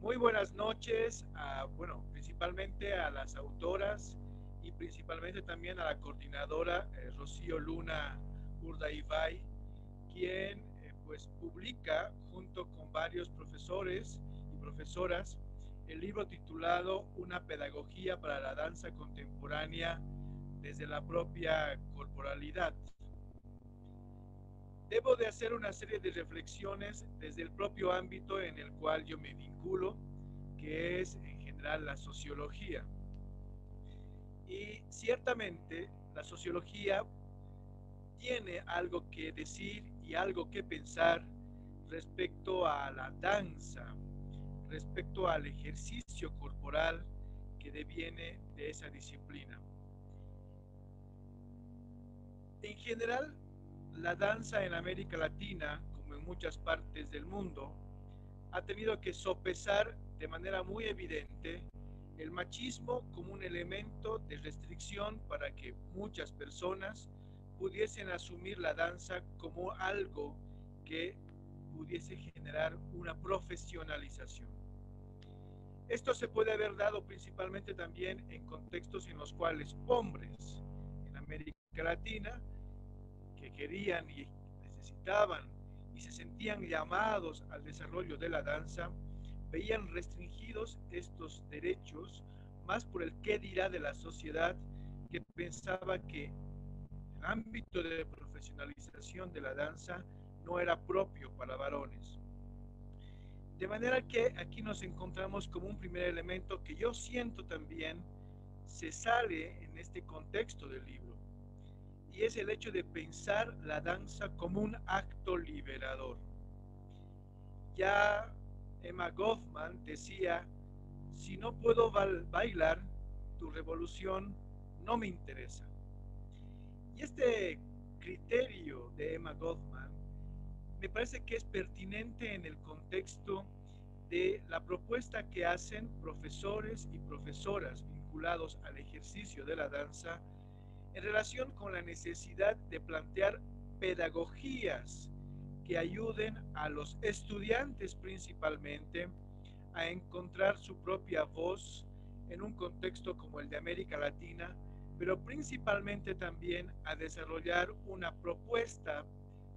Muy buenas noches, principalmente a las autoras y principalmente también a la coordinadora Rocío Luna Urdaibai, quien pues publica junto con varios profesores y profesoras el libro titulado Una pedagogía para la danza contemporánea desde la propia corporalidad. Debo de hacer una serie de reflexiones desde el propio ámbito en el cual yo me vinculo, que es en general la sociología. Y ciertamente la sociología tiene algo que decir y algo que pensar respecto a la danza, respecto al ejercicio corporal que deviene de esa disciplina. En general, la danza en América Latina, como en muchas partes del mundo, ha tenido que sopesar de manera muy evidente el machismo como un elemento de restricción para que muchas personas pudiesen asumir la danza como algo que pudiese generar una profesionalización. Esto se puede haber dado principalmente también en contextos en los cuales hombres en América Latina que querían y necesitaban y se sentían llamados al desarrollo de la danza, veían restringidos estos derechos más por el qué dirá de la sociedad, que pensaba que el ámbito de profesionalización de la danza no era propio para varones. De manera que aquí nos encontramos como un primer elemento que yo siento también se sale en este contexto del libro, y es el hecho de pensar la danza como un acto liberador. Ya Emma Goffman decía, si no puedo bailar, tu revolución no me interesa. Y este criterio de Emma Goffman me parece que es pertinente en el contexto de la propuesta que hacen profesores y profesoras vinculados al ejercicio de la danza en relación con la necesidad de plantear pedagogías que ayuden a los estudiantes principalmente a encontrar su propia voz en un contexto como el de América Latina, pero principalmente también a desarrollar una propuesta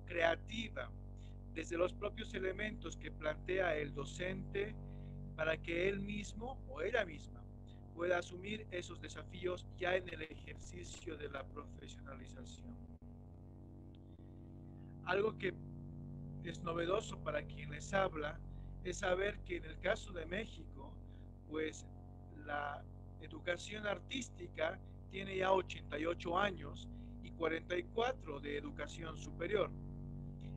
creativa desde los propios elementos que plantea el docente para que él mismo o ella misma pueda asumir esos desafíos ya en el ejercicio de la profesionalización. Algo que es novedoso para quien les habla es saber que en el caso de México, pues la educación artística tiene ya 88 años y 44 de educación superior.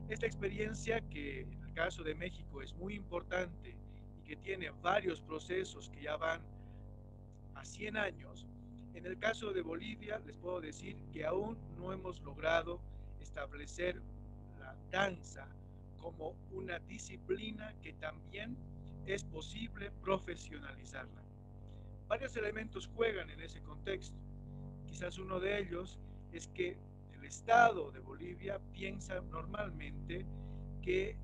Esta experiencia, que en el caso de México es muy importante y que tiene varios procesos que ya van a 100 años, en el caso de Bolivia les puedo decir que aún no hemos logrado establecer la danza como una disciplina que también es posible profesionalizarla. Varios elementos juegan en ese contexto. Quizás uno de ellos es que el Estado de Bolivia piensa normalmente que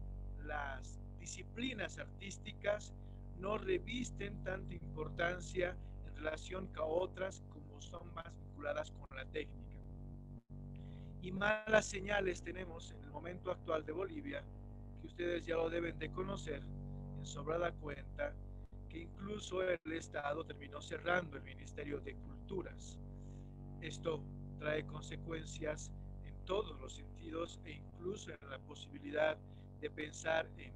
las disciplinas artísticas no revisten tanta importancia en relación a otras como son más vinculadas con la técnica. Y malas señales tenemos en el momento actual de Bolivia, que ustedes ya lo deben de conocer en sobrada cuenta, que incluso el Estado terminó cerrando el Ministerio de Culturas. Esto trae consecuencias en todos los sentidos e incluso en la posibilidad de pensar en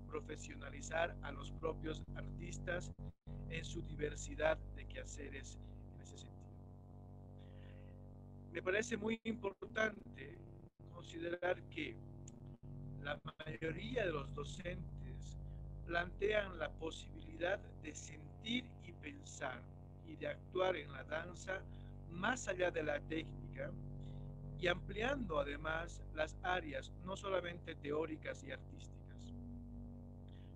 profesionalizar a los propios artistas en su diversidad de quehaceres en ese sentido. Me parece muy importante considerar que la mayoría de los docentes plantean la posibilidad de sentir y pensar y de actuar en la danza más allá de la técnica y ampliando además las áreas no solamente teóricas y artísticas.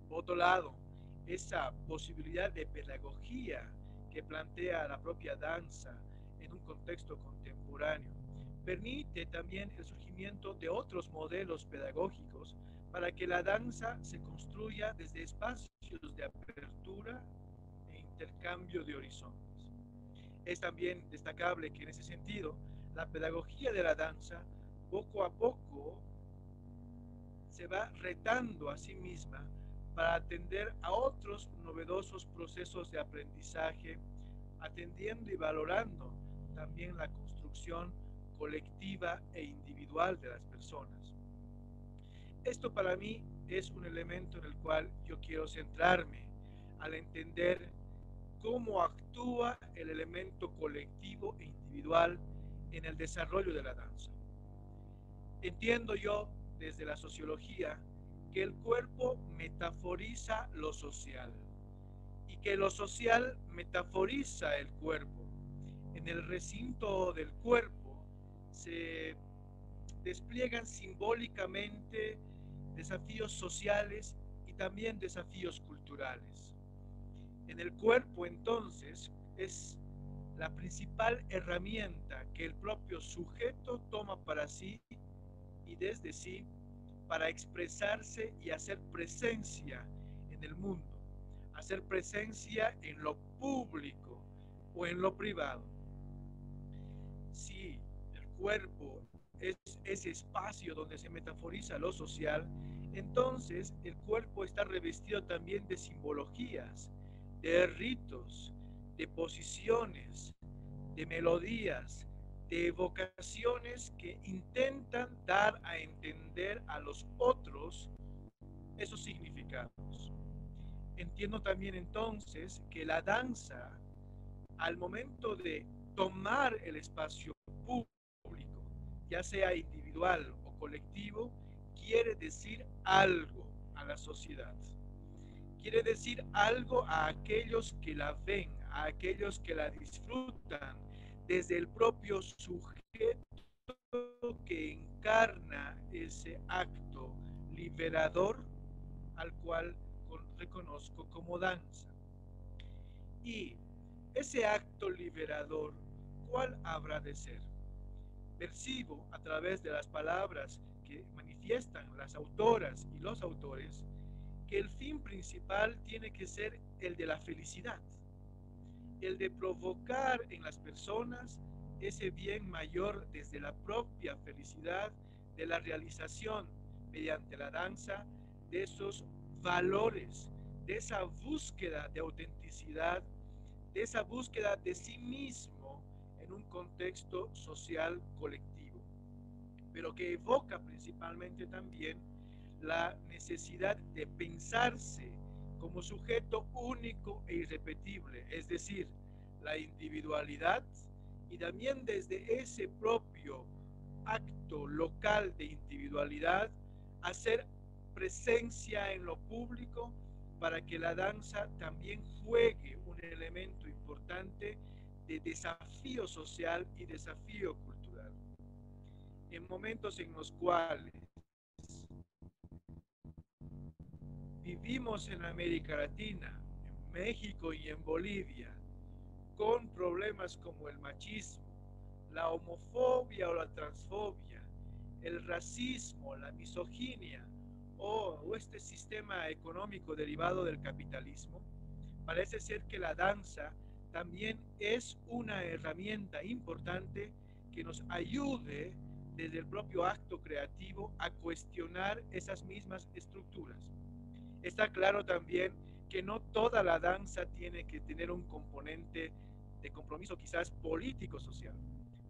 Por otro lado, esa posibilidad de pedagogía que plantea la propia danza en un contexto contemporáneo permite también el surgimiento de otros modelos pedagógicos para que la danza se construya desde espacios de apertura e intercambio de horizontes. Es también destacable que en ese sentido la pedagogía de la danza poco a poco se va retando a sí misma para atender a otros novedosos procesos de aprendizaje, atendiendo y valorando también la construcción colectiva e individual de las personas. Esto para mí es un elemento en el cual yo quiero centrarme al entender cómo actúa el elemento colectivo e individual en el desarrollo de la danza. Entiendo yo desde la sociología que el cuerpo metaforiza lo social y que lo social metaforiza el cuerpo. En el recinto del cuerpo se despliegan simbólicamente desafíos sociales y también desafíos culturales. En el cuerpo, entonces, es la principal herramienta que el propio sujeto toma para sí y desde sí para expresarse y hacer presencia en el mundo, hacer presencia en lo público o en lo privado. Si el cuerpo es ese espacio donde se metaforiza lo social, entonces el cuerpo está revestido también de simbologías, de ritos, de posiciones, de melodías, de evocaciones que intentan dar a entender a los otros esos significados. Entiendo también entonces que la danza, al momento de tomar el espacio público, ya sea individual o colectivo, quiere decir algo a la sociedad. Quiere decir algo a aquellos que la ven, a aquellos que la disfrutan, desde el propio sujeto que encarna ese acto liberador al cual reconozco como danza. Y ese acto liberador, ¿cuál habrá de ser? Percibo a través de las palabras que manifiestan las autoras y los autores que el fin principal tiene que ser el de la felicidad, el de provocar en las personas ese bien mayor desde la propia felicidad de la realización mediante la danza de esos valores, de esa búsqueda de autenticidad, de esa búsqueda de sí mismo en un contexto social colectivo, pero que evoca principalmente también la necesidad de pensarse como sujeto único e irrepetible, es decir, la individualidad, y también desde ese propio acto local de individualidad hacer presencia en lo público para que la danza también juegue un elemento importante de desafío social y desafío cultural. En momentos en los cuales vivimos en América Latina, en México y en Bolivia, con problemas como el machismo, la homofobia o la transfobia, el racismo, la misoginia o este sistema económico derivado del capitalismo, parece ser que la danza también es una herramienta importante que nos ayude desde el propio acto creativo a cuestionar esas mismas estructuras. Está claro también que no toda la danza tiene que tener un componente de compromiso quizás político-social,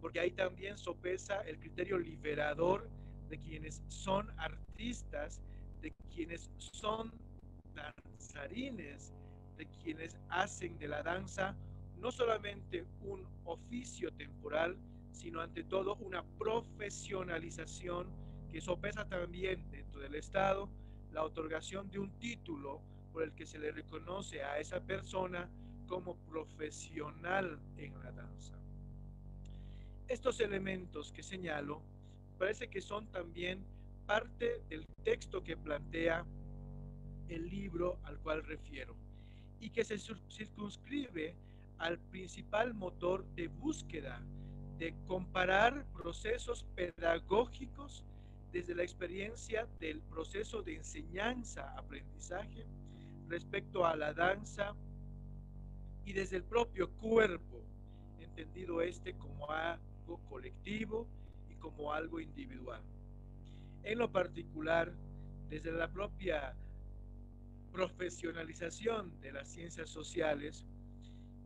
porque ahí también sopesa el criterio liberador de quienes son artistas, de quienes son danzarines, de quienes hacen de la danza no solamente un oficio temporal, sino ante todo una profesionalización que sopesa también dentro del Estado la otorgación de un título por el que se le reconoce a esa persona como profesional en la danza. Estos elementos que señalo parece que son también parte del texto que plantea el libro al cual refiero y que se circunscribe al principal motor de búsqueda, de comparar procesos pedagógicos desde la experiencia del proceso de enseñanza-aprendizaje respecto a la danza y desde el propio cuerpo, entendido este como algo colectivo y como algo individual. En lo particular, desde la propia profesionalización de las ciencias sociales,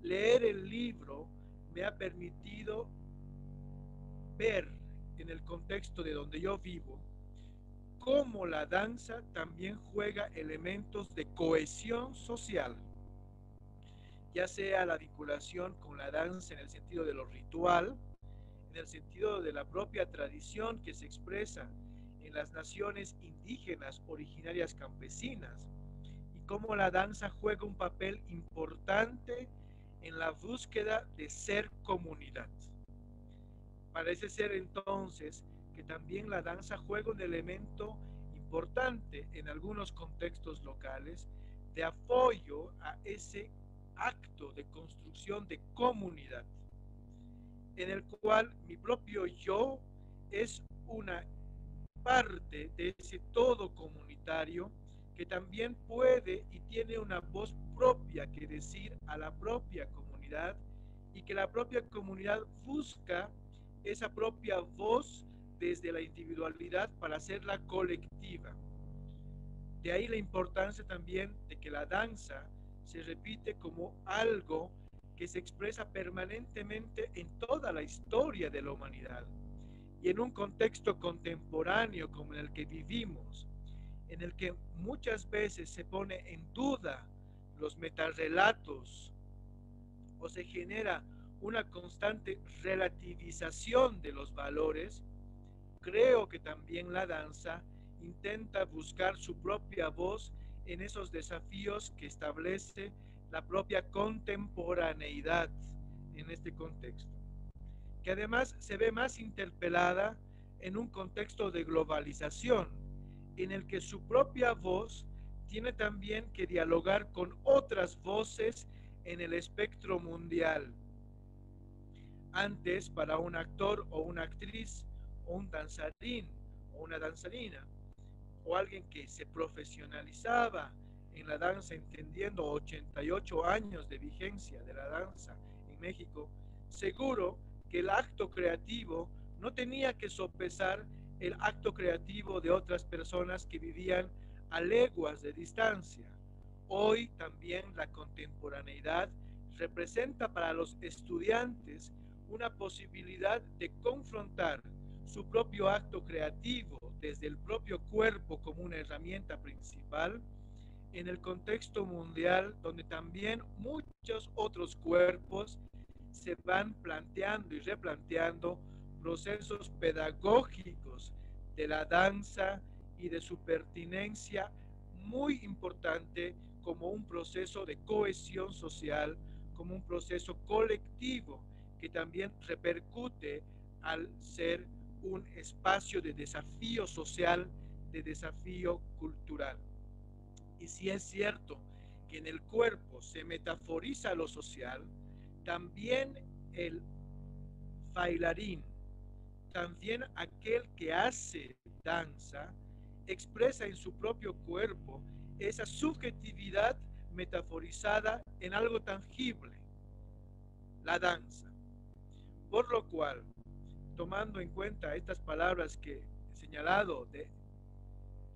leer el libro me ha permitido ver en el contexto de donde yo vivo cómo la danza también juega elementos de cohesión social, ya sea la vinculación con la danza en el sentido de lo ritual, en el sentido de la propia tradición que se expresa en las naciones indígenas originarias campesinas, y cómo la danza juega un papel importante en la búsqueda de ser comunidad. Parece ser entonces que también la danza juega un elemento importante en algunos contextos locales de apoyo a ese acto de construcción de comunidad, en el cual mi propio yo es una parte de ese todo comunitario que también puede y tiene una voz propia que decir a la propia comunidad, y que la propia comunidad busca esa propia voz desde la individualidad para hacerla colectiva. De ahí la importancia también de que la danza se repite como algo que se expresa permanentemente en toda la historia de la humanidad. Y en un contexto contemporáneo como en el que vivimos, en el que muchas veces se pone en duda los metarrelatos o se genera una constante relativización de los valores, creo que también la danza intenta buscar su propia voz en esos desafíos que establece la propia contemporaneidad en este contexto, que además se ve más interpelada en un contexto de globalización, en el que su propia voz tiene también que dialogar con otras voces en el espectro mundial. Antes, para un actor o una actriz, o un danzarín o una danzarina, o alguien que se profesionalizaba en la danza, entendiendo 88 años de vigencia de la danza en México, seguro que el acto creativo no tenía que sopesar el acto creativo de otras personas que vivían a leguas de distancia. Hoy también la contemporaneidad representa para los estudiantes una posibilidad de confrontar su propio acto creativo desde el propio cuerpo como una herramienta principal en el contexto mundial, donde también muchos otros cuerpos se van planteando y replanteando procesos pedagógicos de la danza y de su pertinencia muy importante como un proceso de cohesión social, como un proceso colectivo que también repercute al ser un espacio de desafío social, de desafío cultural. Y si es cierto que en el cuerpo se metaforiza lo social, también el bailarín, también aquel que hace danza, expresa en su propio cuerpo esa subjetividad metaforizada en algo tangible, la danza. Por lo cual, tomando en cuenta estas palabras que he señalado de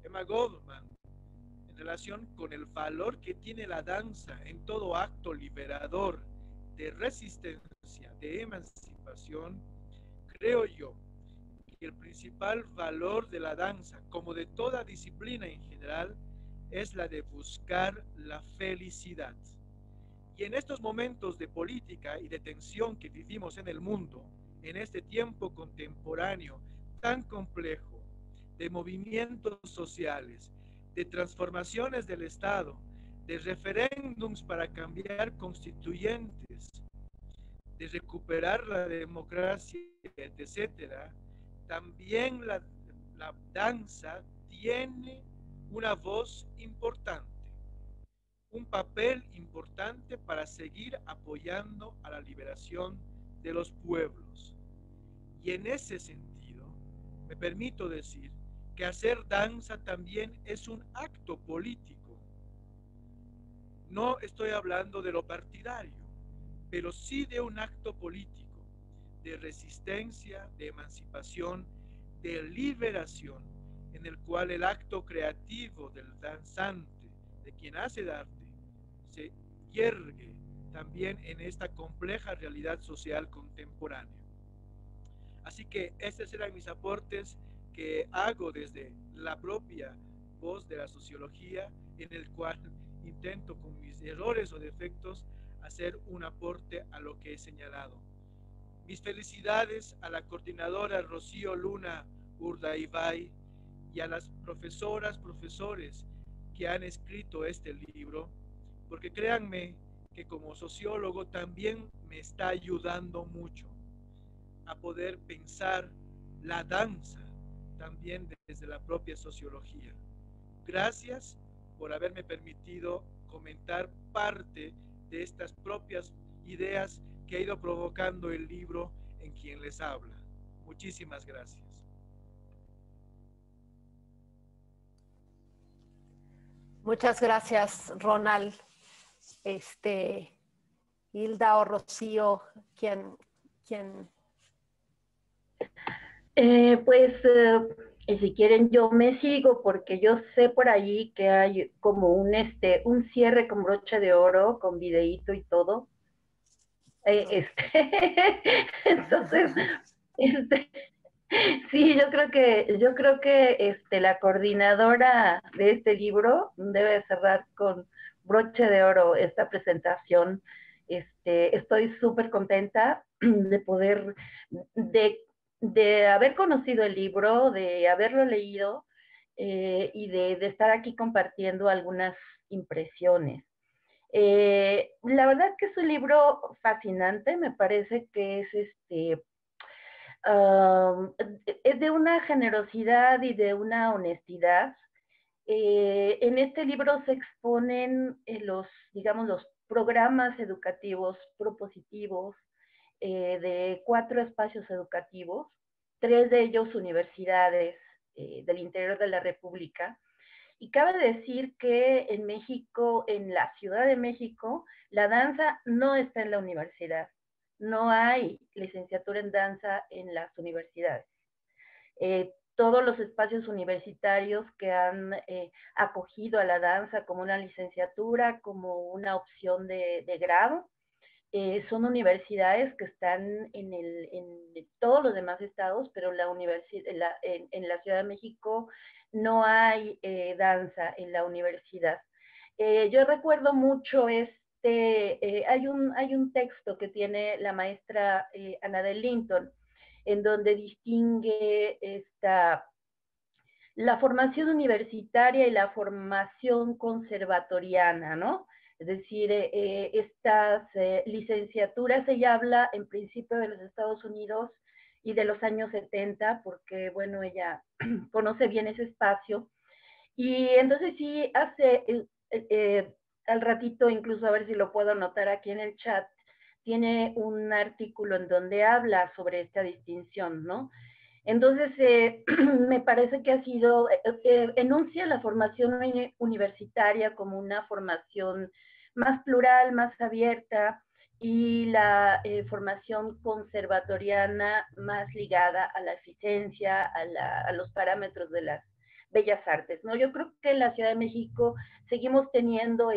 Emma Goldman en relación con el valor que tiene la danza en todo acto liberador de resistencia, de emancipación, creo yo que el principal valor de la danza, como de toda disciplina en general, es la de buscar la felicidad. Y en estos momentos de política y de tensión que vivimos en el mundo, en este tiempo contemporáneo tan complejo, de movimientos sociales, de transformaciones del Estado, de referéndums para cambiar constituyentes, de recuperar la democracia, etcétera, también la danza tiene una voz importante, un papel importante para seguir apoyando a la liberación de los pueblos. Y en ese sentido, me permito decir que hacer danza también es un acto político. No estoy hablando de lo partidario, pero sí de un acto político, de resistencia, de emancipación, de liberación, en el cual el acto creativo del danzante, de quien hace el arte, se yergue también en esta compleja realidad social contemporánea. Así que estos eran mis aportes que hago desde la propia voz de la sociología, en el cual intento con mis errores o defectos hacer un aporte a lo que he señalado. Mis felicidades a la coordinadora Rocío Luna Urdaibai y a las profesoras, profesores que han escrito este libro, porque créanme que como sociólogo también me está ayudando mucho a poder pensar la danza también desde la propia sociología. Gracias por haberme permitido comentar parte de estas propias ideas que ha ido provocando el libro en quien les habla. Muchísimas gracias. Muchas gracias, Ronald. Hilda o Rocío, ¿quién? Si quieren yo me sigo porque yo sé por ahí que hay como un cierre con broche de oro, con videíto y todo. Entonces, este, sí, yo creo que la coordinadora de este libro debe cerrar con broche de oro esta presentación. Estoy súper contenta de poder, de haber conocido el libro, de haberlo leído y de estar aquí compartiendo algunas impresiones. La verdad que es un libro fascinante, me parece que es de una generosidad y de una honestidad. En este libro se exponen digamos, los programas educativos propositivos de 4 espacios educativos, 3 de ellos universidades del interior de la República. Y cabe decir que en México, en la Ciudad de México, la danza no está en la universidad. No hay licenciatura en danza en las universidades. Todos los espacios universitarios que han acogido a la danza como una licenciatura, como una opción de grado, son universidades que están en todos los demás estados, pero en la Ciudad de México no hay danza en la universidad. Yo recuerdo mucho hay un texto que tiene la maestra Annabel Linton, en donde distingue la formación universitaria y la formación conservatoriana, ¿no? Es decir, estas licenciaturas, ella habla en principio de los Estados Unidos y de los años 70, porque, bueno, ella conoce bien ese espacio. Y entonces sí al ratito, incluso a ver si lo puedo anotar aquí en el chat, tiene un artículo en donde habla sobre esta distinción, ¿no? Entonces, me parece que enuncia la formación universitaria como una formación más plural, más abierta, y la formación conservatoriana más ligada a la eficiencia, a los parámetros de las bellas artes, ¿no? Yo creo que en la Ciudad de México seguimos teniendo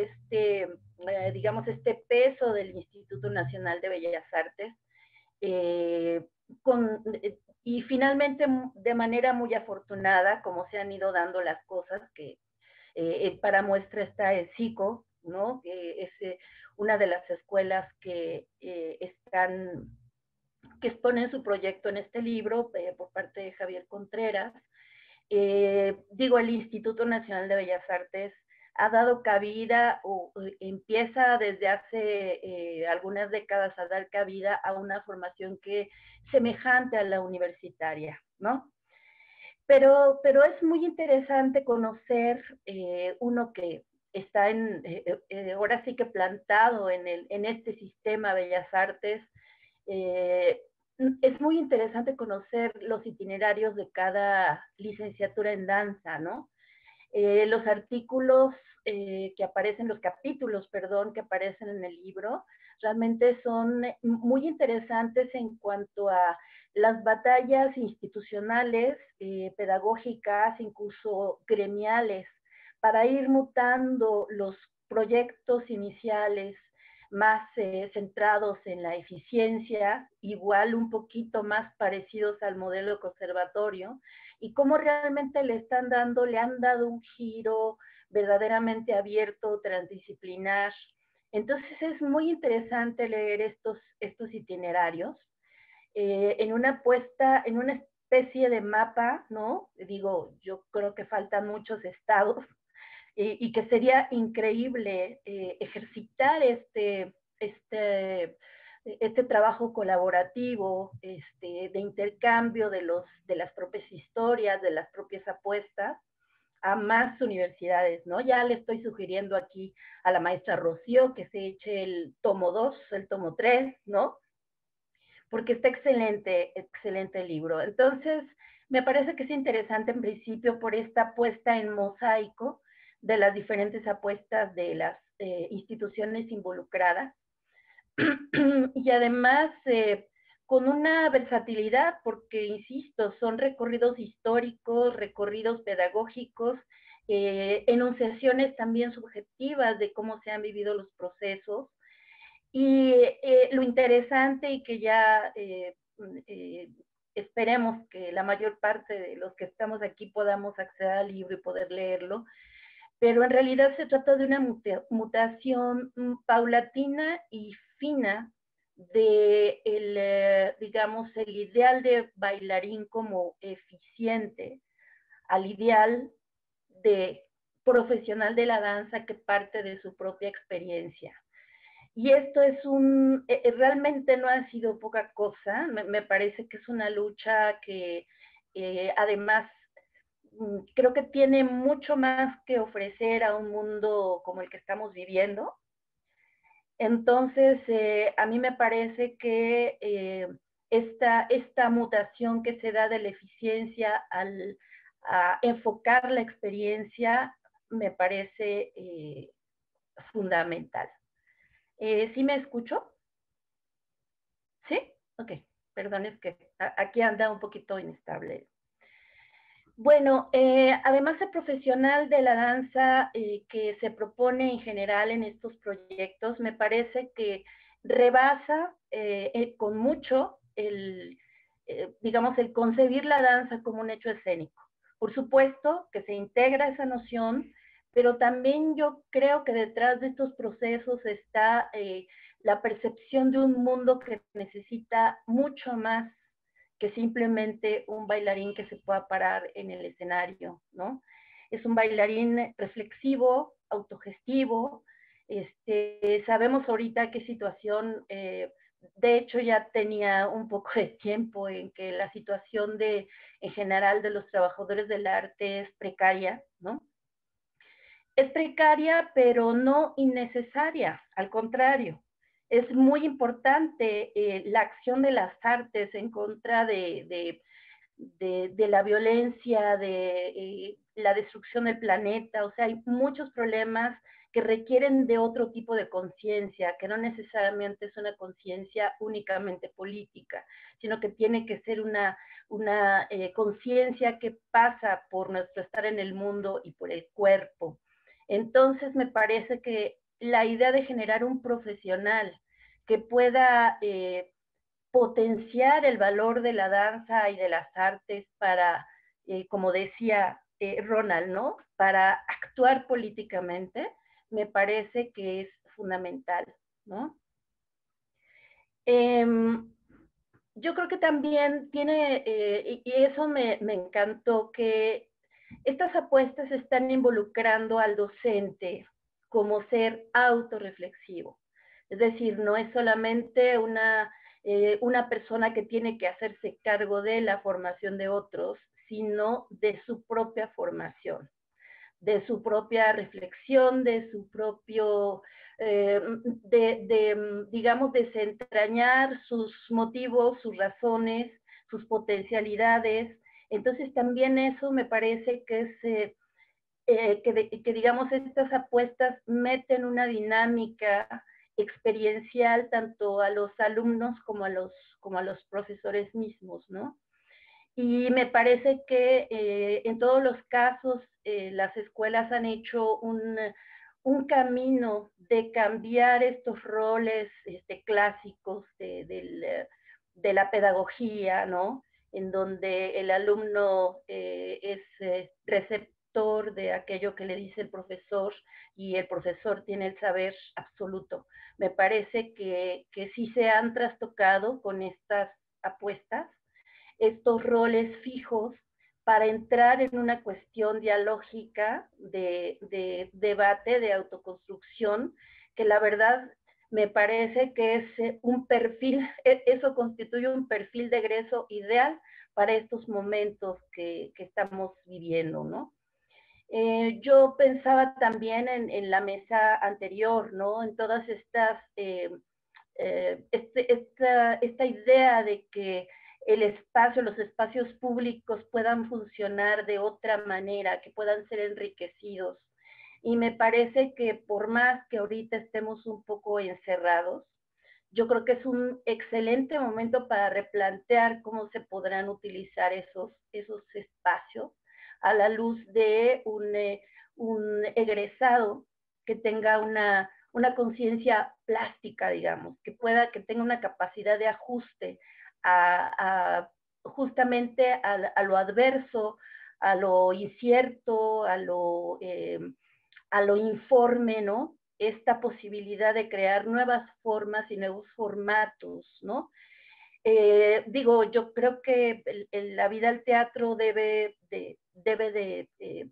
digamos, este peso del Instituto Nacional de Bellas Artes, y finalmente, de manera muy afortunada, como se han ido dando las cosas, que para muestra está el SICO, ¿no? Que es una de las escuelas que exponen su proyecto en este libro por parte de Javier Contreras. El Instituto Nacional de Bellas Artes ha dado cabida o empieza desde hace algunas décadas a dar cabida a una formación semejante a la universitaria, ¿no? Pero es muy interesante conocer uno que está ahora sí que plantado en este sistema Bellas Artes, es muy interesante conocer los itinerarios de cada licenciatura en danza, ¿no? Los artículos que aparecen, los capítulos, perdón, que aparecen en el libro, realmente son muy interesantes en cuanto a las batallas institucionales, pedagógicas, incluso gremiales, para ir mutando los proyectos iniciales más centrados en la eficiencia, igual un poquito más parecidos al modelo conservatorio, y cómo realmente le han dado un giro verdaderamente abierto, transdisciplinar. Entonces es muy interesante leer estos itinerarios en una especie de mapa, ¿no? Digo, yo creo que faltan muchos estados y que sería increíble ejercitar este trabajo colaborativo, de intercambio de las propias historias, de las propias apuestas, a más universidades, ¿no? Ya le estoy sugiriendo aquí a la maestra Rocío que se eche el tomo 2, el tomo 3, ¿no? Porque está excelente, excelente el libro. Entonces, me parece que es interesante en principio por esta puesta en mosaico de las diferentes apuestas de las instituciones involucradas y además con una versatilidad, porque, insisto, son recorridos históricos, recorridos pedagógicos, enunciaciones también subjetivas de cómo se han vivido los procesos. Y lo interesante y que ya esperemos que la mayor parte de los que estamos aquí podamos acceder al libro y poder leerlo, pero en realidad se trata de una mutación paulatina y fina de digamos, el ideal de bailarín como eficiente al ideal de profesional de la danza que parte de su propia experiencia. Y esto es realmente no ha sido poca cosa, me parece que es una lucha que además creo que tiene mucho más que ofrecer a un mundo como el que estamos viviendo. Entonces, a mí me parece que esta mutación que se da de la eficiencia a enfocar la experiencia me parece fundamental. ¿Sí me escucho? ¿Sí? Ok, perdón, es que aquí anda un poquito inestable. Bueno, además de profesional de la danza que se propone en general en estos proyectos, me parece que rebasa con mucho digamos, el concebir la danza como un hecho escénico. Por supuesto que se integra esa noción, pero también yo creo que detrás de estos procesos está la percepción de un mundo que necesita mucho más que simplemente un bailarín que se pueda parar en el escenario, ¿no? Es un bailarín reflexivo, autogestivo. Sabemos ahorita qué situación, de hecho ya tenía un poco de tiempo en que la situación en general de los trabajadores del arte es precaria, ¿no? Es precaria, pero no innecesaria, al contrario. Es muy importante la acción de las artes en contra de la violencia, de la destrucción del planeta. O sea, hay muchos problemas que requieren de otro tipo de conciencia, que no necesariamente es una conciencia únicamente política, sino que tiene que ser una conciencia que pasa por nuestro estar en el mundo y por el cuerpo. Entonces, me parece que la idea de generar un profesional que pueda potenciar el valor de la danza y de las artes para, como decía Ronald, ¿no? Para actuar políticamente, me parece que es fundamental, ¿no? Yo creo que también tiene, y eso me encantó, que estas apuestas están involucrando al docente como ser autorreflexivo. Es decir, no es solamente una persona que tiene que hacerse cargo de la formación de otros, sino de su propia formación, de su propia reflexión, de su propio digamos, desentrañar sus motivos, sus razones, sus potencialidades. Entonces también eso me parece que es, que digamos estas apuestas meten una dinámica experiencial tanto a los alumnos como a los profesores mismos, ¿no? Y me parece que en todos los casos las escuelas han hecho un camino de cambiar estos roles clásicos de la pedagogía, ¿no? En donde el alumno es receptor de aquello que le dice el profesor y el profesor tiene el saber absoluto. Me parece que sí se han trastocado con estas apuestas, estos roles fijos, para entrar en una cuestión dialógica de debate, de autoconstrucción, que la verdad me parece que es un perfil, eso constituye un perfil de egreso ideal para estos momentos que estamos viviendo, ¿no? Yo pensaba también en la mesa anterior, ¿no? En todas estas, esta idea de que el espacio, los espacios públicos puedan funcionar de otra manera, que puedan ser enriquecidos. Y me parece que por más que ahorita estemos un poco encerrados, yo creo que es un excelente momento para replantear cómo se podrán utilizar esos espacios a la luz de un egresado que tenga una conciencia plástica, digamos, que tenga una capacidad de ajuste justamente a lo adverso, a lo incierto, a lo informe, ¿no? Esta posibilidad de crear nuevas formas y nuevos formatos, ¿no? Digo, yo creo que la vida al teatro debe de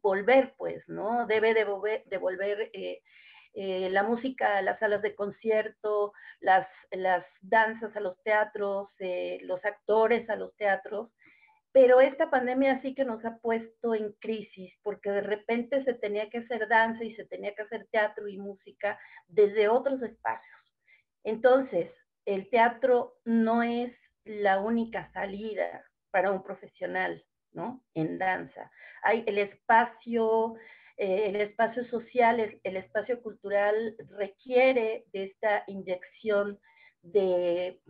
volver, pues, ¿no? Debe de volver la música a las salas de concierto, las danzas a los teatros, los actores a los teatros, pero esta pandemia sí que nos ha puesto en crisis, porque de repente se tenía que hacer danza y se tenía que hacer teatro y música desde otros espacios. Entonces, el teatro no es la única salida para un profesional, ¿no? En danza. Hay el espacio social, el espacio cultural requiere de esta inyección de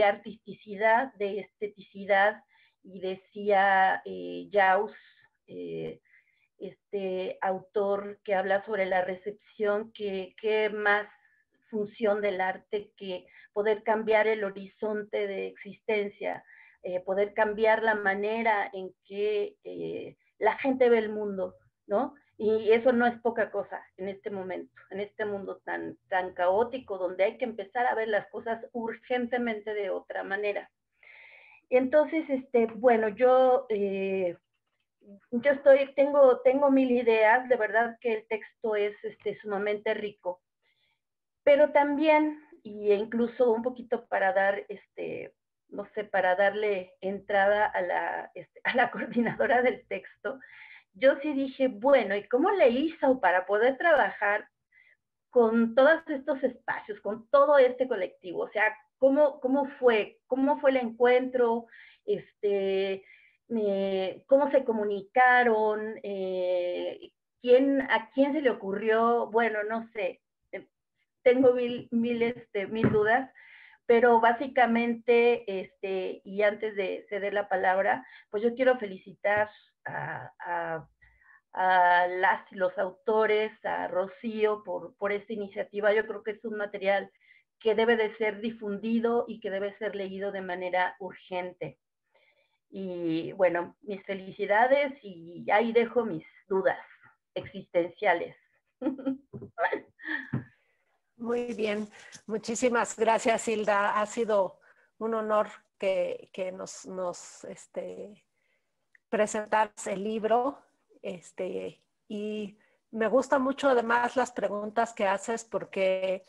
artisticidad, de esteticidad, y decía Jaus, este autor que habla sobre la recepción, que más función del arte que poder cambiar el horizonte de existencia, poder cambiar la manera en que la gente ve el mundo, ¿no? Y eso no es poca cosa en este momento, en este mundo tan caótico, donde hay que empezar a ver las cosas urgentemente de otra manera. Entonces, bueno, yo tengo mil ideas, de verdad que el texto es sumamente rico, pero también, y incluso un poquito para dar, no sé, para darle entrada a la coordinadora del texto, yo sí dije, bueno, ¿y cómo le hizo para poder trabajar con todos estos espacios, con todo este colectivo? O sea, ¿cómo fue el encuentro? ¿Cómo se comunicaron? ¿A quién se le ocurrió? Bueno, no sé, tengo mil dudas, pero básicamente, y antes de ceder la palabra, pues yo quiero felicitar a los autores, a Rocío por esta iniciativa. Yo creo que es un material que debe de ser difundido y que debe ser leído de manera urgente. Y bueno, mis felicidades, y ahí dejo mis dudas existenciales. Muy bien, muchísimas gracias, Hilda. Ha sido un honor que nos presentaras el libro, y me gustan mucho además las preguntas que haces, porque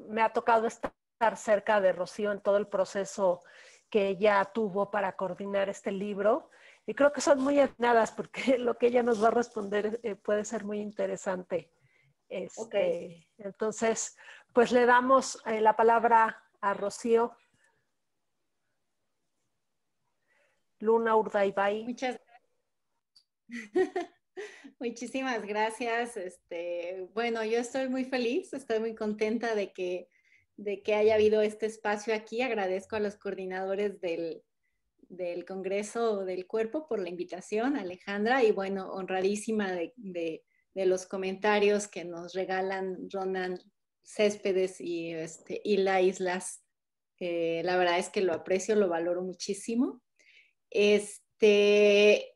me ha tocado estar cerca de Rocío en todo el proceso que ella tuvo para coordinar este libro, y creo que son muy atinadas, porque lo que ella nos va a responder puede ser muy interesante. Entonces, pues le damos la palabra a Rocío Luna Urdaibai. Muchísimas gracias. Bueno, yo estoy muy feliz, estoy muy contenta de que haya habido este espacio aquí. Agradezco a los coordinadores del Congreso del Cuerpo por la invitación, Alejandra, y bueno, honradísima de los comentarios que nos regalan Ronan Céspedes y Hilda Islas. La verdad es que lo aprecio, lo valoro muchísimo.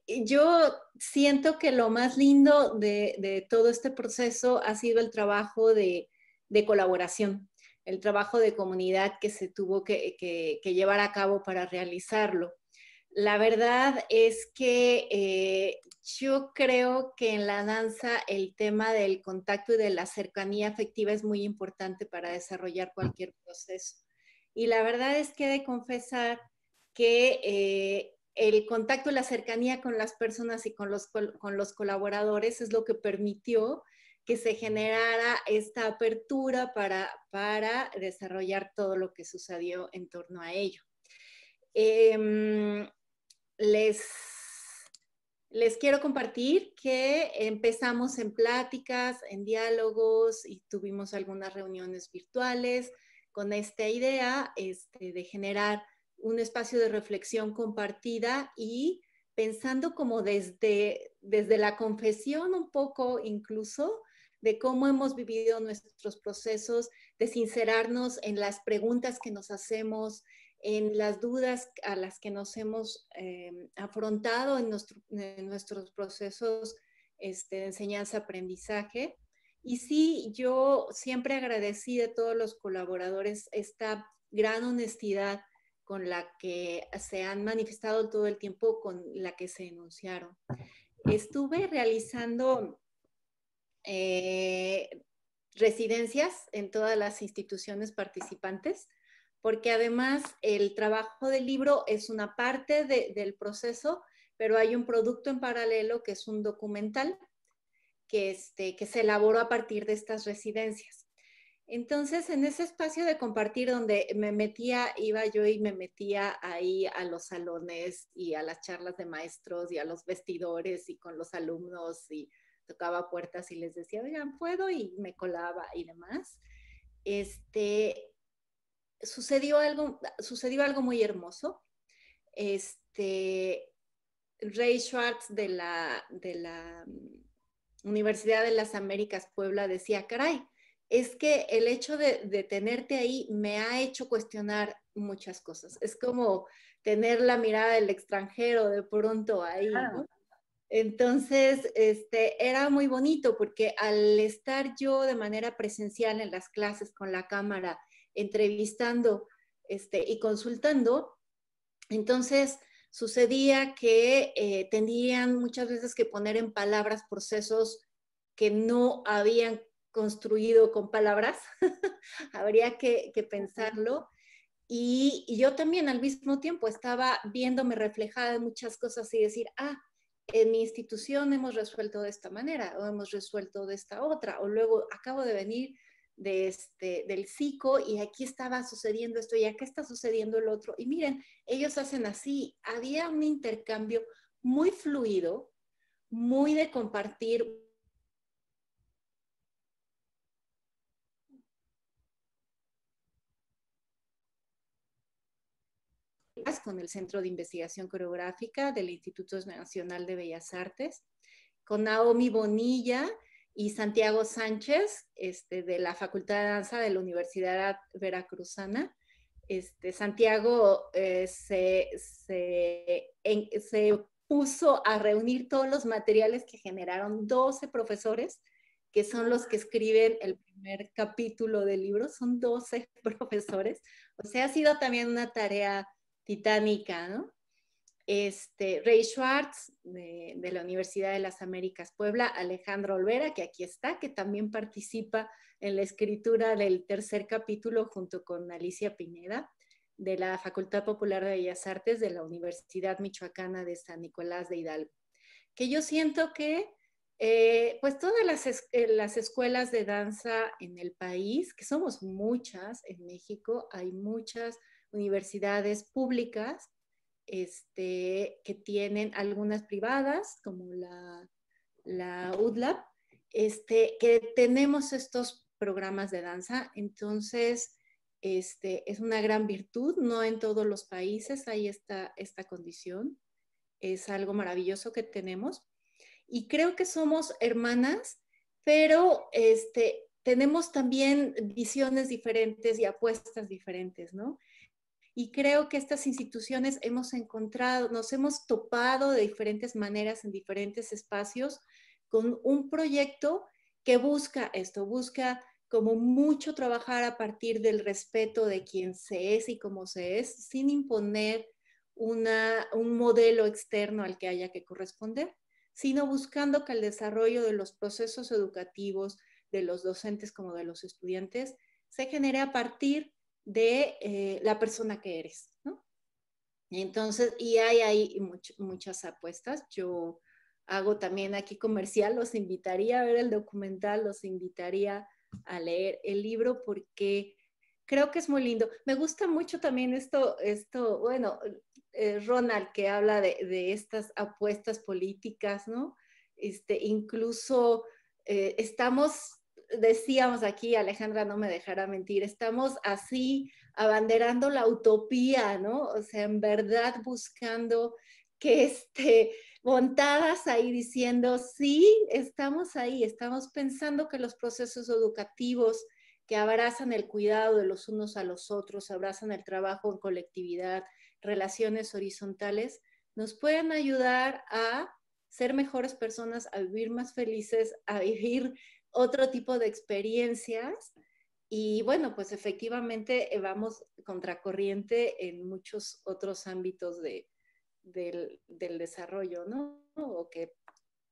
Yo siento que lo más lindo de todo este proceso ha sido el trabajo de colaboración, el trabajo de comunidad que se tuvo que llevar a cabo para realizarlo. La verdad es que yo creo que en la danza el tema del contacto y de la cercanía afectiva es muy importante para desarrollar cualquier proceso. Y la verdad es que he de confesar que el contacto y la cercanía con las personas y con los colaboradores es lo que permitió que se generara esta apertura para desarrollar todo lo que sucedió en torno a ello. Les quiero compartir que empezamos en pláticas, en diálogos y tuvimos algunas reuniones virtuales con esta idea de generar un espacio de reflexión compartida y pensando como desde la confesión un poco incluso de cómo hemos vivido nuestros procesos, de sincerarnos en las preguntas que nos hacemos, en las dudas a las que nos hemos afrontado en nuestros procesos de enseñanza-aprendizaje. Y sí, yo siempre agradecí de todos los colaboradores esta gran honestidad con la que se han manifestado todo el tiempo, con la que se enunciaron. Estuve realizando residencias en todas las instituciones participantes, porque además el trabajo del libro es una parte del proceso, pero hay un producto en paralelo que es un documental que se elaboró a partir de estas residencias. Entonces, en ese espacio de compartir donde iba yo y me metía ahí a los salones y a las charlas de maestros y a los vestidores y con los alumnos y tocaba puertas y les decía, oigan, ¿puedo? Y me colaba y demás. Sucedió algo muy hermoso. Ray Schwartz de la Universidad de las Américas Puebla decía, caray, es que el hecho de tenerte ahí me ha hecho cuestionar muchas cosas. Es como tener la mirada del extranjero de pronto ahí, ¿no? Entonces, era muy bonito porque al estar yo de manera presencial en las clases con la cámara, entrevistando y consultando, entonces sucedía que tenían muchas veces que poner en palabras procesos que no habían construido con palabras, habría que pensarlo. Y yo también al mismo tiempo estaba viéndome reflejada en muchas cosas y decir, en mi institución hemos resuelto de esta manera o hemos resuelto de esta otra, o luego acabo de venir del psico y aquí estaba sucediendo esto y acá está sucediendo el otro. Y miren, ellos hacen así. Había un intercambio muy fluido, muy de compartir. Con el Centro de Investigación Coreográfica del Instituto Nacional de Bellas Artes, con Naomi Bonilla y Santiago Sánchez, de la Facultad de Danza de la Universidad Veracruzana. Santiago se puso a reunir todos los materiales que generaron 12 profesores, que son los que escriben el primer capítulo del libro, son 12 profesores. O sea, ha sido también una tarea titánica, ¿no? Ray Schwartz de la Universidad de las Américas Puebla, Alejandro Olvera, que aquí está, que también participa en la escritura del tercer capítulo junto con Alicia Pineda, de la Facultad Popular de Bellas Artes de la Universidad Michoacana de San Nicolás de Hidalgo. Que yo siento que pues todas las escuelas de danza en el país, que somos muchas en México, hay muchas universidades públicas que tienen algunas privadas, como la UDLAP, que tenemos estos programas de danza. Entonces, es una gran virtud, no en todos los países hay esta condición, es algo maravilloso que tenemos. Y creo que somos hermanas, pero tenemos también visiones diferentes y apuestas diferentes, ¿no? Y creo que estas instituciones nos hemos topado de diferentes maneras en diferentes espacios con un proyecto que busca como mucho trabajar a partir del respeto de quién se es y cómo se es, sin imponer un modelo externo al que haya que corresponder, sino buscando que el desarrollo de los procesos educativos de los docentes como de los estudiantes se genere a partir de la persona que eres, ¿no? Entonces, y hay ahí muchas apuestas. Yo hago también aquí comercial, los invitaría a ver el documental, los invitaría a leer el libro porque creo que es muy lindo. Me gusta mucho también esto bueno, Ronald, que habla de estas apuestas políticas, ¿no? Incluso decíamos aquí, Alejandra no me dejará mentir, estamos así abanderando la utopía, ¿no? O sea, en verdad buscando que montadas ahí diciendo, sí, estamos ahí, estamos pensando que los procesos educativos que abrazan el cuidado de los unos a los otros, abrazan el trabajo en colectividad, relaciones horizontales, nos pueden ayudar a ser mejores personas, a vivir más felices, a vivir otro tipo de experiencias. Y bueno, pues efectivamente vamos contracorriente en muchos otros ámbitos del desarrollo, ¿no? O que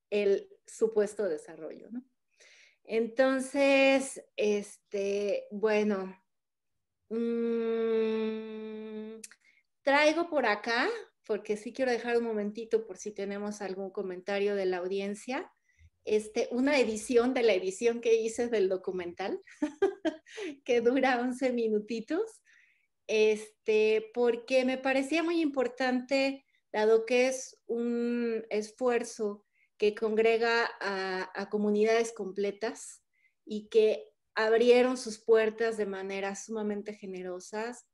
el supuesto desarrollo, ¿no? Entonces, bueno, traigo por acá, porque sí quiero dejar un momentito por si tenemos algún comentario de la audiencia, una edición de la edición que hice del documental, que dura 11 minutitos, porque me parecía muy importante, dado que es un esfuerzo que congrega a comunidades completas y que abrieron sus puertas de manera sumamente generosas,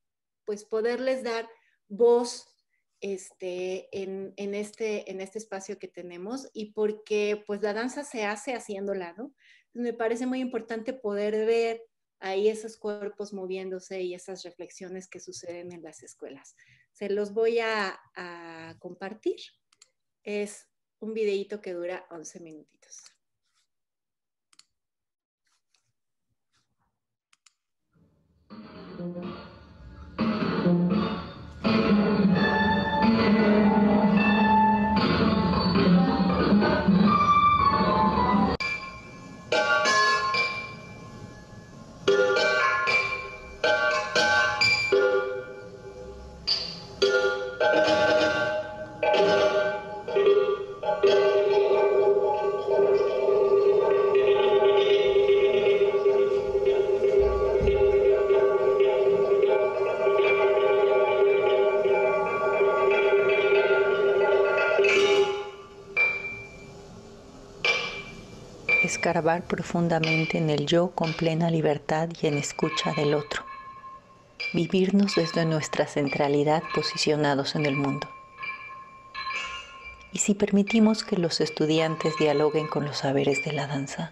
pues poderles dar voz en este espacio que tenemos, y porque pues la danza se hace haciéndola, ¿no? Me parece muy importante poder ver ahí esos cuerpos moviéndose y esas reflexiones que suceden en las escuelas. Se los voy a compartir. Es un videíto que dura 11 minutitos. Escarbar profundamente en el yo con plena libertad y en escucha del otro. Vivirnos desde nuestra centralidad posicionados en el mundo. ¿Y si permitimos que los estudiantes dialoguen con los saberes de la danza?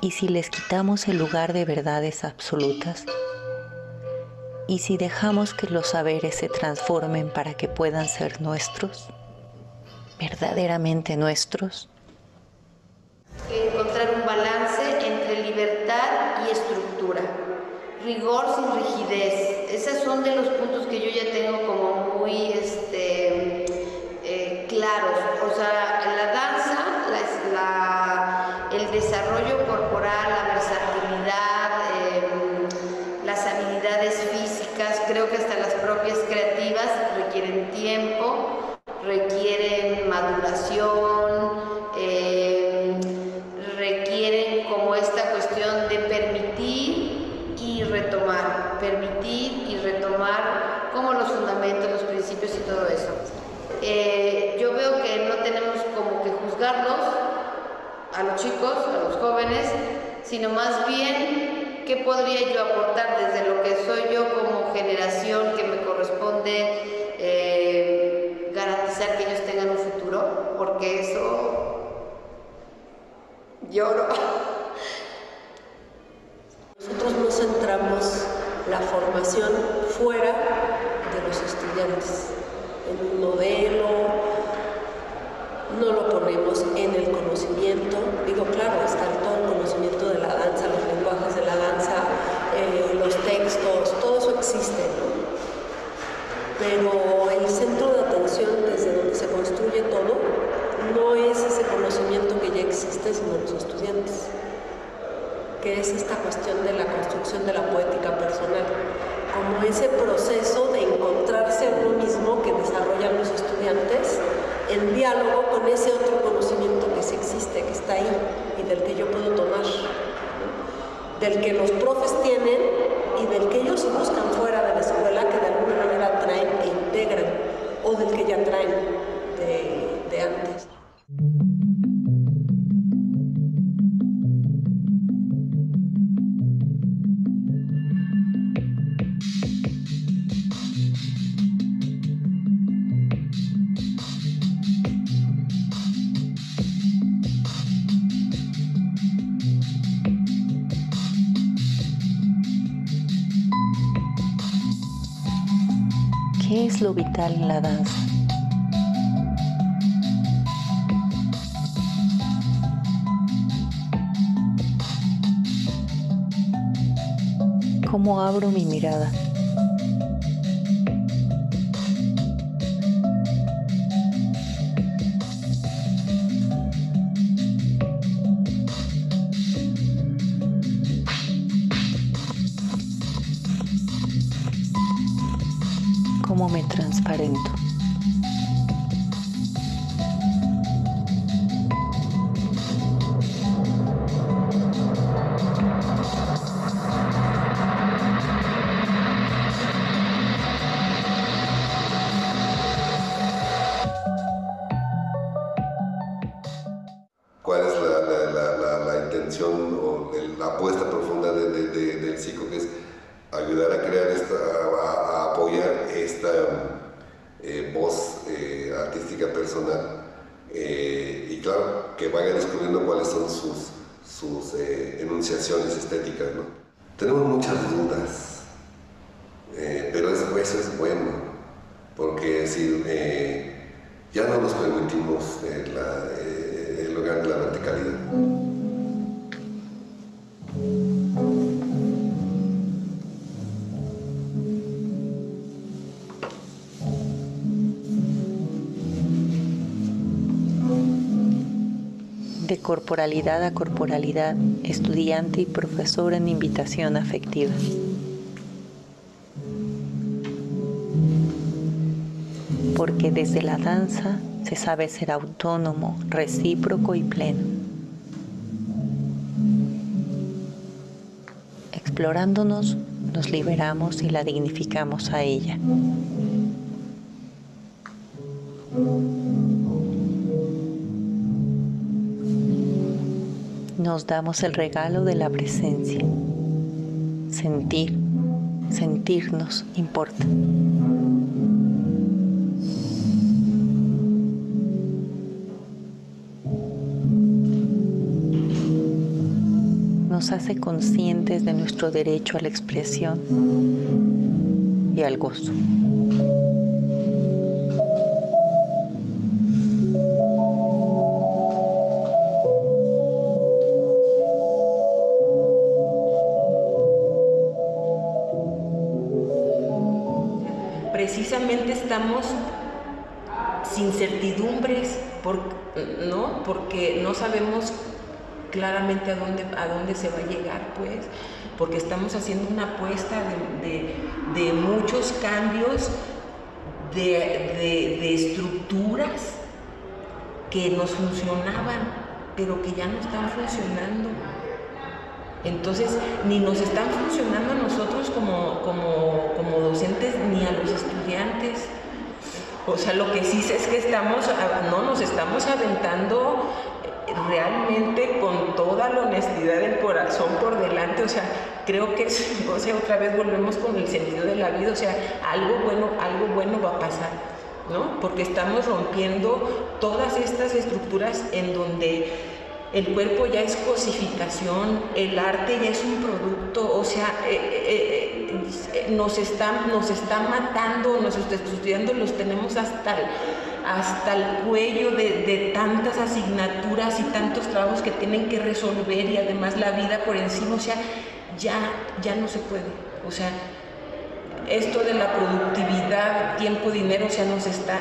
¿Y si les quitamos el lugar de verdades absolutas? ¿Y si dejamos que los saberes se transformen para que puedan ser nuestros? ¿Verdaderamente nuestros? Encontrar un balance entre libertad y estructura, rigor sin rigidez. Esos son de los puntos que yo ya tengo como muy claros. O sea, la danza, el desarrollo corporal, la versatilidad, las habilidades físicas, creo que hasta las propias creativas requieren tiempo, requieren maduración, a los chicos, a los jóvenes, sino más bien qué podría yo aportar desde lo que soy yo como generación que me corresponde garantizar que ellos tengan un futuro, porque eso lloro. Nosotros no centramos la formación fuera de los estudiantes, en un modelo, no lo ponemos en el conocimiento. Digo, claro, está todo el conocimiento de la danza, los lenguajes de la danza, los textos, todo eso existe, ¿no? Pero el centro de atención desde donde se construye todo no es ese conocimiento que ya existe, sino los estudiantes, que es esta cuestión de la construcción de la poética personal, como ese proceso de encontrarse a uno mismo que desarrollan los estudiantes en diálogo con ese otro conocimiento que sí existe, que está ahí y del que yo puedo tomar, ¿no? Del que los profes tienen y del que ellos buscan fuera de la escuela, que de alguna manera traen e integran, o del que ya traen de antes. ¿Qué es lo vital en la danza? ¿Cómo abro mi mirada? ¿Cómo me transparento? ¿Cuál es la intención o la apuesta profunda del ciclo? Que es ayudar a crear a apoyar esta voz artística personal y claro, que vaya descubriendo cuáles son sus enunciaciones estéticas, ¿no? Tenemos muchas dudas, pero eso es bueno, porque si ya no nos permitimos el lugar de la verticalidad. De corporalidad a corporalidad, estudiante y profesor en invitación afectiva. Porque desde la danza se sabe ser autónomo, recíproco y pleno. Explorándonos, nos liberamos y la dignificamos a ella. Nos damos el regalo de la presencia. Sentirnos importa. Nos hace conscientes de nuestro derecho a la expresión y al gozo. Precisamente estamos sin certidumbres, ¿no? Porque no sabemos claramente a dónde se va a llegar, pues, porque estamos haciendo una apuesta de muchos cambios de estructuras que nos funcionaban, pero que ya no están funcionando. Entonces, ni nos están funcionando a nosotros como docentes, ni a los estudiantes. O sea, lo que sí es que nos estamos aventando realmente con toda la honestidad del corazón por delante, o sea, creo que o sea, otra vez volvemos con el sentido de la vida, o sea, algo bueno va a pasar, ¿no? Porque estamos rompiendo todas estas estructuras en donde el cuerpo ya es cosificación, el arte ya es un producto, o sea, nos está matando, nos está estudiando, los tenemos hasta el cuello de tantas asignaturas y tantos trabajos que tienen que resolver, y además la vida por encima, o sea, ya no se puede, o sea, esto de la productividad, tiempo, dinero, o sea, nos está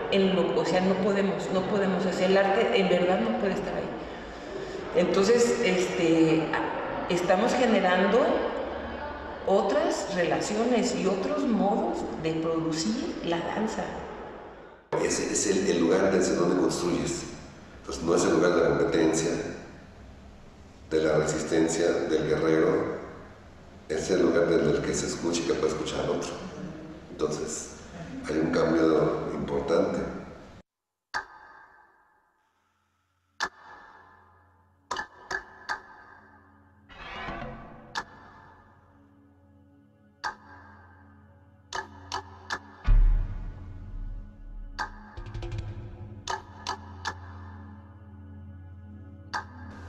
en lo, o sea, no podemos, o sea, el arte en verdad no puede estar ahí. Entonces, estamos generando otras relaciones y otros modos de producir la danza. Ese es el lugar desde donde construyes. Entonces, no es el lugar de la competencia, de la resistencia, del guerrero. Es el lugar desde el que se escucha y que puede escuchar al otro. Entonces, hay un cambio importante.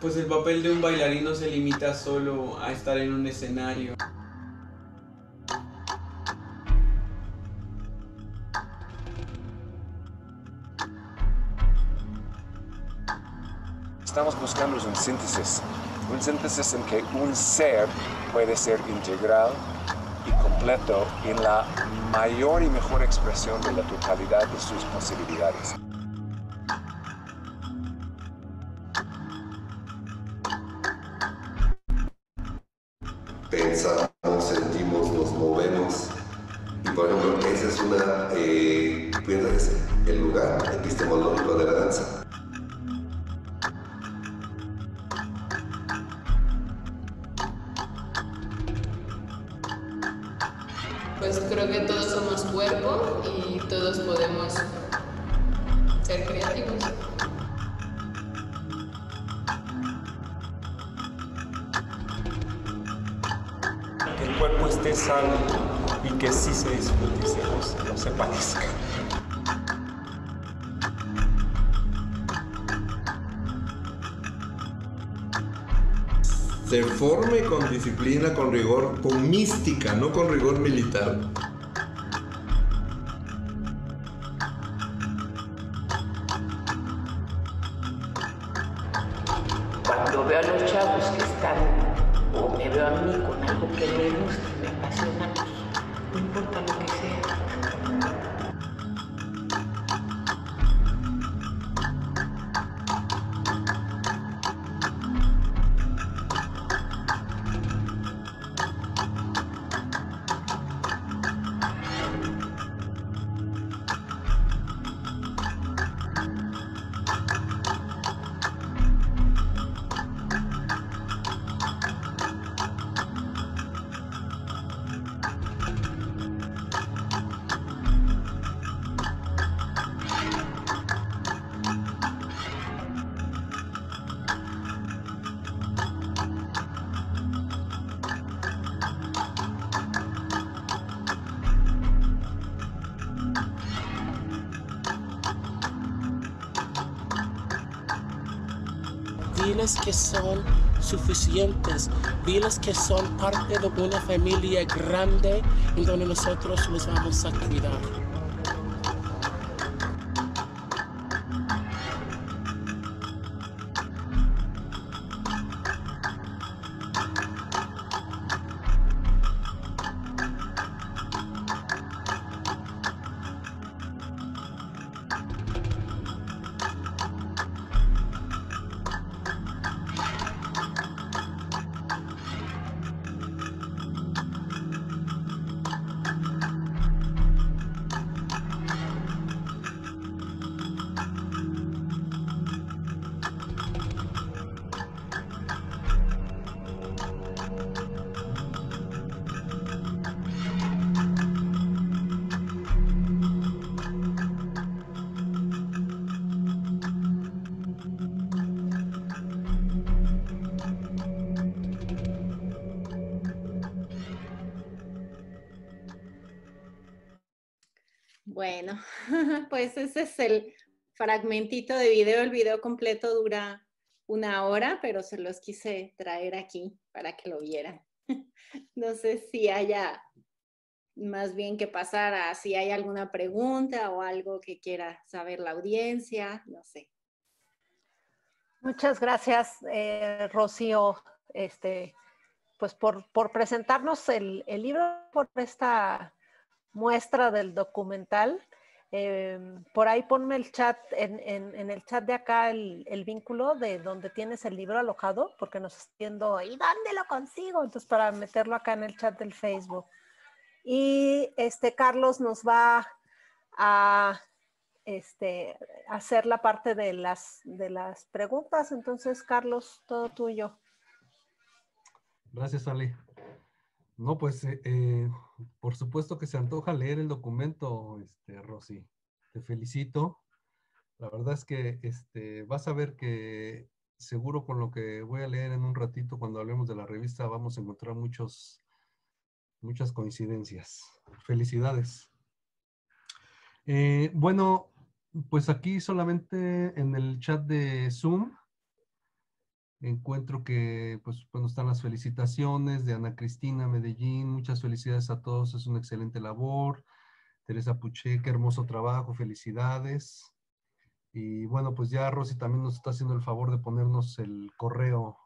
Pues el papel de un bailarín no se limita solo a estar en un escenario. Estamos buscando un síntesis en que un ser puede ser integral y completo en la mayor y mejor expresión de la totalidad de sus posibilidades. Pensamos, sentimos, nos movemos. Y por ejemplo, ese es el lugar epistemológico de la danza. Pues creo que todos somos cuerpo y todos podemos ser creativos. Que el cuerpo esté sano y que sí se disfrute y no se padezca. Se forme con disciplina, con rigor, con mística, no con rigor militar. Cuando veo a los chavos que están, o me veo a mí con algo que me gusta, me apasiona, no importa lo que sea. Diles que son suficientes, diles que son parte de una familia grande en donde nosotros los vamos a cuidar. Bueno, pues ese es el fragmentito de video. El video completo dura 1 hora, pero se los quise traer aquí para que lo vieran. No sé si haya más bien que pasar a si hay alguna pregunta o algo que quiera saber la audiencia, no sé. Muchas gracias, Rocío, pues por presentarnos el libro, por esta muestra del documental. Por ahí ponme el chat, en el chat de acá el vínculo de donde tienes el libro alojado, porque nos está viendo, ¿y dónde lo consigo? Entonces para meterlo acá en el chat del Facebook. Y Carlos nos va a hacer la parte de las preguntas. Entonces, Carlos, todo tuyo. Gracias, Ale. No, pues, por supuesto que se antoja leer el documento, Rosy. Te felicito. La verdad es que vas a ver que seguro con lo que voy a leer en un ratito cuando hablemos de la revista vamos a encontrar muchas coincidencias. Felicidades. Bueno, pues aquí solamente en el chat de Zoom encuentro que, pues, bueno, están las felicitaciones de Ana Cristina Medellín. Muchas felicidades a todos, es una excelente labor. Teresa Puché, qué hermoso trabajo, felicidades. Y bueno, pues ya Rosy también nos está haciendo el favor de ponernos el correo.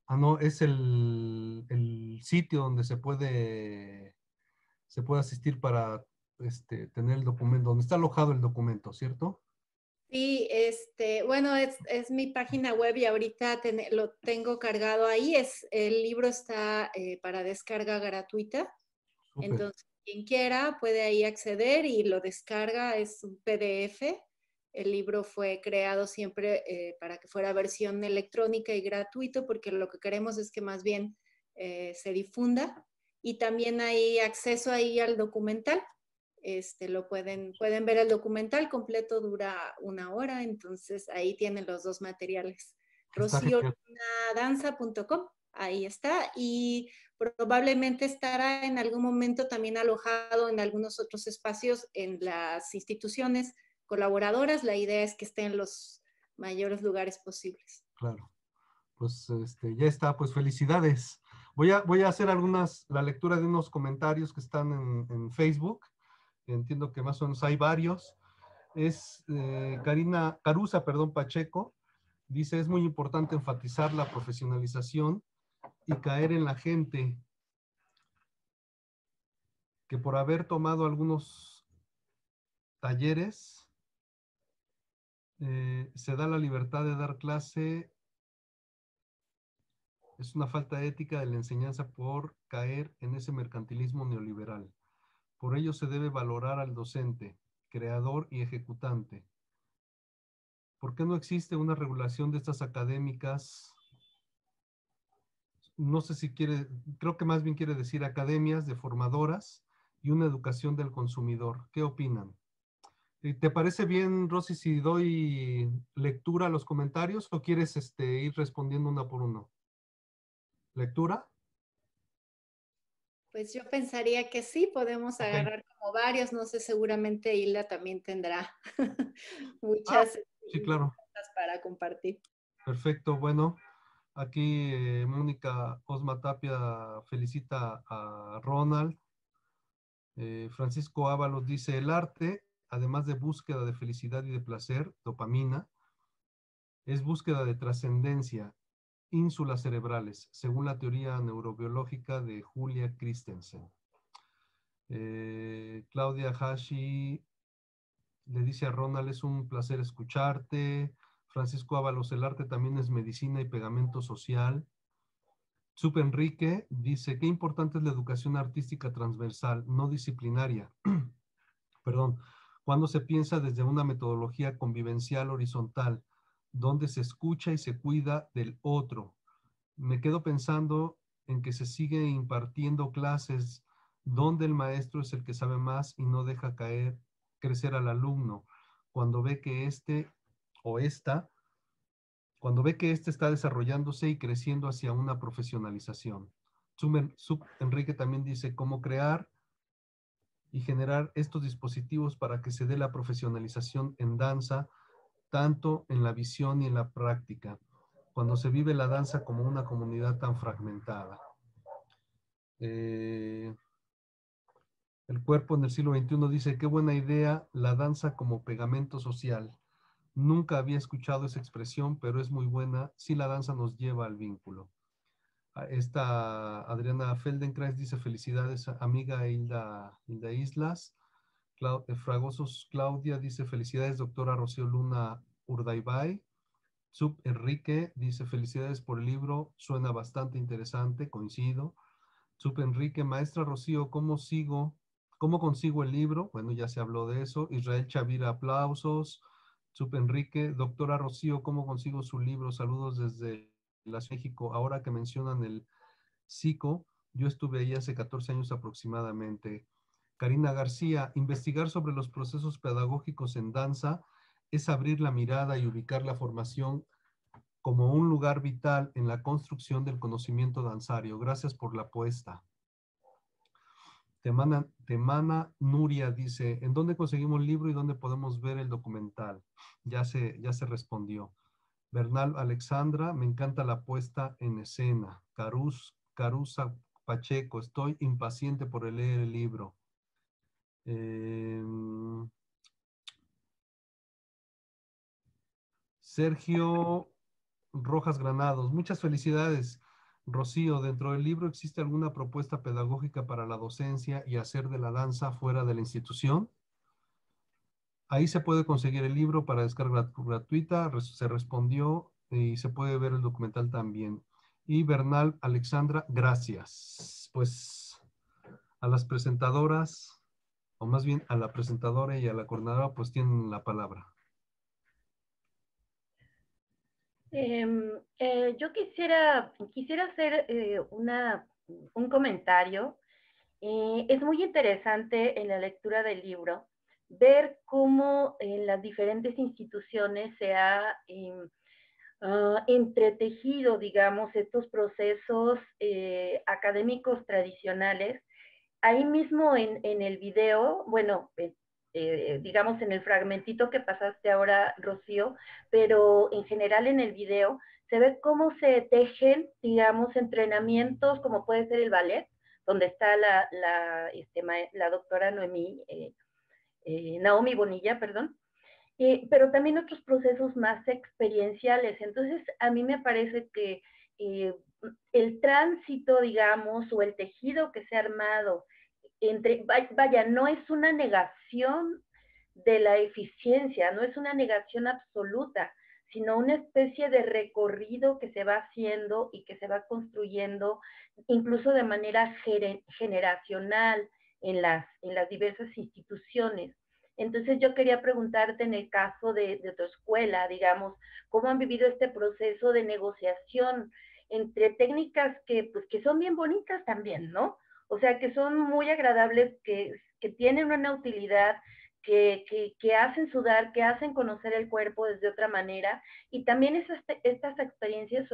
Ah, no, es el sitio donde se puede asistir para tener el documento, donde está alojado el documento, ¿cierto? Sí, bueno, es mi página web y ahorita lo tengo cargado ahí. El libro está para descarga gratuita. Súper. Entonces, quien quiera puede ahí acceder y lo descarga, es un PDF. El libro fue creado siempre para que fuera versión electrónica y gratuito, porque lo que queremos es que más bien se difunda. Y también hay acceso ahí al documental. Pueden ver el documental completo, dura 1 hora, entonces ahí tienen los dos materiales. rociodanza.com, ahí está, y probablemente estará en algún momento también alojado en algunos otros espacios en las instituciones colaboradoras. La idea es que esté en los mayores lugares posibles. Claro, pues ya está, pues felicidades. Voy a hacer la lectura de unos comentarios que están en Facebook. Entiendo que más o menos hay varios. Es Carusa Pacheco, dice, es muy importante enfatizar la profesionalización y caer en la gente que por haber tomado algunos talleres se da la libertad de dar clase. Es una falta de ética de la enseñanza por caer en ese mercantilismo neoliberal. Por ello se debe valorar al docente, creador y ejecutante. ¿Por qué no existe una regulación de estas académicas? No sé si creo que más bien quiere decir academias de formadoras y una educación del consumidor. ¿Qué opinan? ¿Te parece bien, Rosy, si doy lectura a los comentarios o quieres ir respondiendo uno por uno? ¿Lectura? Pues yo pensaría que sí, podemos agarrar como varios, no sé, seguramente Hilda también tendrá muchas sí, claro, cosas para compartir. Perfecto, bueno, aquí Mónica Osma Tapia felicita a Ronald. Francisco Ábalos dice, el arte, además de búsqueda de felicidad y de placer, dopamina, es búsqueda de trascendencia, ínsulas cerebrales, según la teoría neurobiológica de Julia Christensen. Claudia Hashi le dice a Ronald, es un placer escucharte. Francisco Ábalos, el arte también es medicina y pegamento social. Sup Enrique dice, qué importante es la educación artística transversal, no disciplinaria. Perdón, cuando se piensa desde una metodología convivencial horizontal, donde se escucha y se cuida del otro. Me quedo pensando en que se sigue impartiendo clases donde el maestro es el que sabe más y no deja crecer al alumno. Cuando ve que cuando ve que éste está desarrollándose y creciendo hacia una profesionalización. Sup Enrique también dice cómo crear y generar estos dispositivos para que se dé la profesionalización en danza, tanto en la visión y en la práctica, cuando se vive la danza como una comunidad tan fragmentada. El cuerpo en el siglo XXI dice, qué buena idea la danza como pegamento social. Nunca había escuchado esa expresión, pero es muy buena si la danza nos lleva al vínculo. Esta Adriana Feldenkrais dice, felicidades, amiga Hilda Islas. Fragosos Claudia dice, felicidades, doctora Rocío Luna Urdaibay. Sub Enrique dice, felicidades por el libro, suena bastante interesante, coincido. Sub Enrique, maestra Rocío, ¿cómo consigo el libro? Bueno, ya se habló de eso. Israel Chavira, aplausos. Sub Enrique, doctora Rocío, ¿cómo consigo su libro? Saludos desde México. Ahora que mencionan el psico, yo estuve ahí hace 14 años aproximadamente. Karina García, investigar sobre los procesos pedagógicos en danza es abrir la mirada y ubicar la formación como un lugar vital en la construcción del conocimiento danzario. Gracias por la apuesta. Temana Nuria dice, ¿en dónde conseguimos el libro y dónde podemos ver el documental? Ya se respondió. Bernal Alexandra, me encanta la puesta en escena. Carusa Pacheco, estoy impaciente por leer el libro. Sergio Rojas Granados, muchas felicidades. Rocío, ¿dentro del libro existe alguna propuesta pedagógica para la docencia y hacer de la danza fuera de la institución? Ahí se puede conseguir el libro para descarga gratuita, se respondió y se puede ver el documental también. Y Bernal Alexandra, gracias. Pues a las presentadoras, o más bien a la presentadora y a la coordinadora, pues tienen la palabra. Yo quisiera hacer un comentario. Es muy interesante en la lectura del libro ver cómo en las diferentes instituciones se ha entretejido, digamos, estos procesos académicos tradicionales. Ahí mismo en el video, bueno, digamos en el fragmentito que pasaste ahora, Rocío, pero en general en el video se ve cómo se tejen, digamos, entrenamientos, como puede ser el ballet, donde está la doctora Naomi Bonilla, perdón, pero también otros procesos más experienciales. Entonces, a mí me parece que el tránsito, digamos, o el tejido que se ha armado vaya, no es una negación de la eficiencia, no es una negación absoluta, sino una especie de recorrido que se va haciendo y que se va construyendo incluso de manera generacional en las diversas instituciones. Entonces yo quería preguntarte en el caso de tu escuela, digamos, ¿cómo han vivido este proceso de negociación entre técnicas que son bien bonitas también, ¿no? O sea, que son muy agradables, que tienen una utilidad, que hacen sudar, que hacen conocer el cuerpo desde otra manera, y también estas experiencias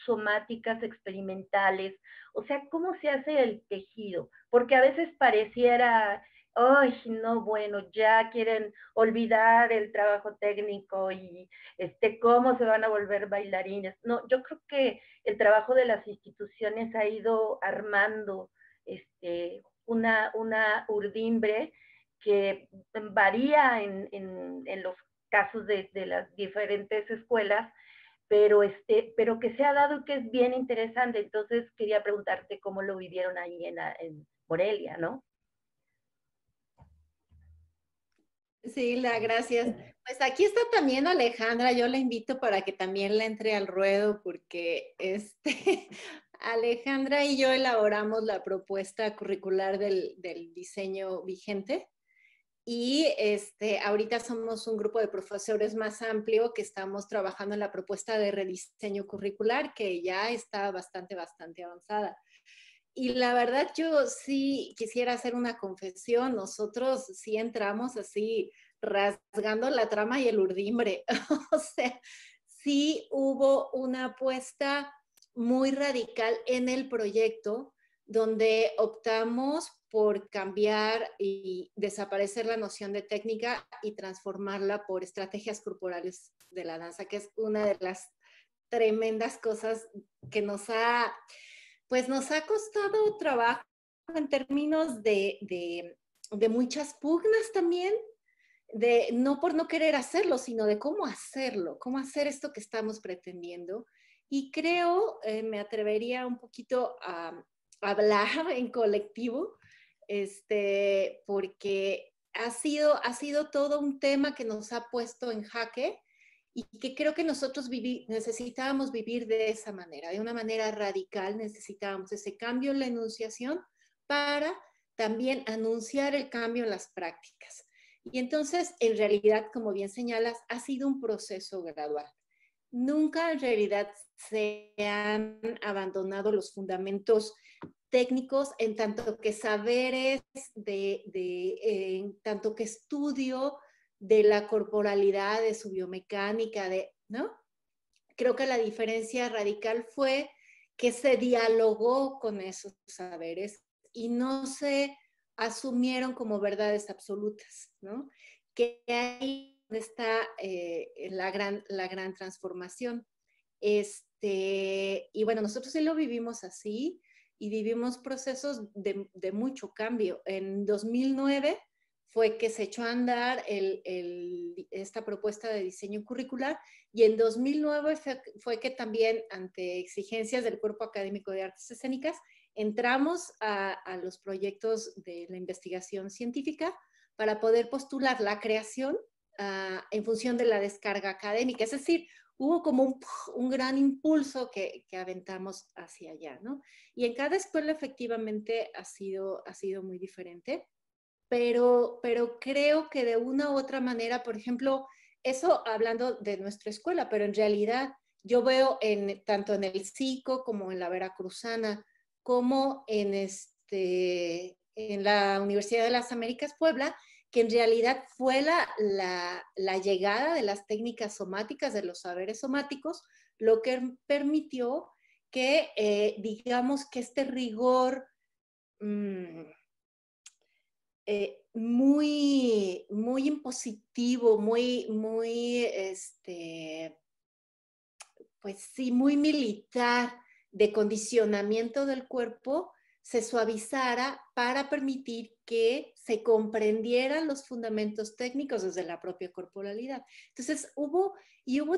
somáticas, experimentales, o sea, ¿cómo se hace el tejido? Porque a veces pareciera, ay, no, bueno, ya quieren olvidar el trabajo técnico y cómo se van a volver bailarines. No, yo creo que el trabajo de las instituciones ha ido armando una urdimbre que varía en los casos de las diferentes escuelas, pero que se ha dado y que es bien interesante. Entonces quería preguntarte cómo lo vivieron ahí en Morelia, ¿no? Sí, gracias. Pues aquí está también Alejandra, yo la invito para que también le entre al ruedo porque Alejandra y yo elaboramos la propuesta curricular del diseño vigente y ahorita somos un grupo de profesores más amplio que estamos trabajando en la propuesta de rediseño curricular que ya está bastante avanzada. Y la verdad yo sí quisiera hacer una confesión, nosotros sí entramos así rasgando la trama y el urdimbre, o sea, sí hubo una apuesta muy radical en el proyecto donde optamos por cambiar y desaparecer la noción de técnica y transformarla por estrategias corporales de la danza, que es una de las tremendas cosas que nos ha costado trabajo en términos de muchas pugnas también, no por no querer hacerlo, sino de cómo hacerlo, cómo hacer esto que estamos pretendiendo. Y creo, me atrevería un poquito a hablar en colectivo, porque ha sido todo un tema que nos ha puesto en jaque y que creo que nosotros necesitábamos vivir de esa manera, de una manera radical. Necesitábamos ese cambio en la enunciación para también anunciar el cambio en las prácticas. Y entonces, en realidad, como bien señalas, ha sido un proceso gradual. Nunca en realidad se han abandonado los fundamentos técnicos en tanto que saberes, en tanto que estudio de la corporalidad, de su biomecánica, ¿no? Creo que la diferencia radical fue que se dialogó con esos saberes y no se asumieron como verdades absolutas, ¿no? Que ahí está la gran transformación. Y bueno, nosotros sí lo vivimos así y vivimos procesos de mucho cambio. En 2009 fue que se echó a andar esta propuesta de diseño curricular y en 2009 fue que también, ante exigencias del Cuerpo Académico de Artes Escénicas, entramos a los proyectos de la investigación científica para poder postular la creación en función de la descarga académica. Es decir, hubo como un gran impulso que aventamos hacia allá, ¿no? Y en cada escuela efectivamente ha sido muy diferente, pero creo que de una u otra manera, por ejemplo, eso hablando de nuestra escuela, pero en realidad yo veo tanto en el CICO como en la Veracruzana, como en la Universidad de las Américas Puebla, que en realidad fue la llegada de las técnicas somáticas, de los saberes somáticos, lo que permitió que, digamos, que este rigor muy impositivo, pues sí, muy militar, de condicionamiento del cuerpo, se suavizara para permitir que se comprendieran los fundamentos técnicos desde la propia corporalidad. Entonces hubo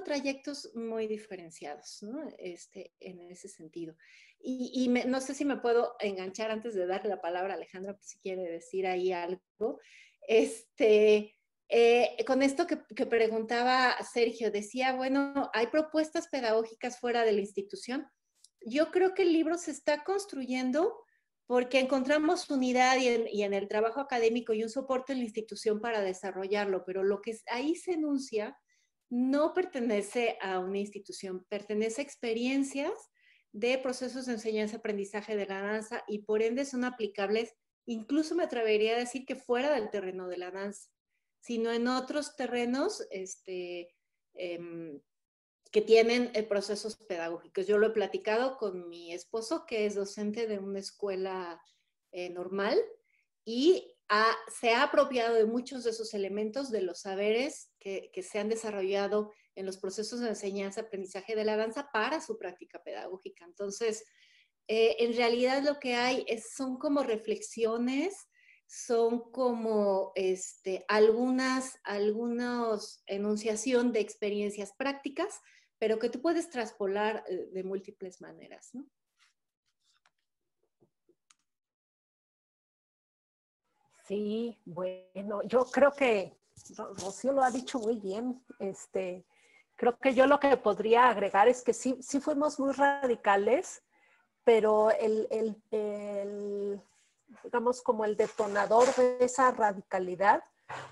trayectos muy diferenciados, ¿no? En ese sentido. Y no sé si me puedo enganchar antes de darle la palabra a Alejandra, si quiere decir ahí algo. Con esto que preguntaba Sergio, decía, bueno, ¿hay propuestas pedagógicas fuera de la institución? Yo creo que el libro se está construyendo porque encontramos unidad y en el trabajo académico y un soporte en la institución para desarrollarlo, pero lo que ahí se enuncia no pertenece a una institución, pertenece a experiencias de procesos de enseñanza-aprendizaje de la danza y por ende son aplicables, incluso me atrevería a decir que fuera del terreno de la danza, sino en otros terrenos que tienen procesos pedagógicos. Yo lo he platicado con mi esposo, que es docente de una escuela normal, y se ha apropiado de muchos de esos elementos, de los saberes que se han desarrollado en los procesos de enseñanza-aprendizaje de la danza para su práctica pedagógica. Entonces, en realidad lo que hay son como reflexiones, son como algunas enunciación de experiencias prácticas, pero que tú puedes traspolar de múltiples maneras, ¿no? Sí, bueno, yo creo que Rocío lo ha dicho muy bien. Creo que yo lo que podría agregar es que sí fuimos muy radicales, pero digamos, como el detonador de esa radicalidad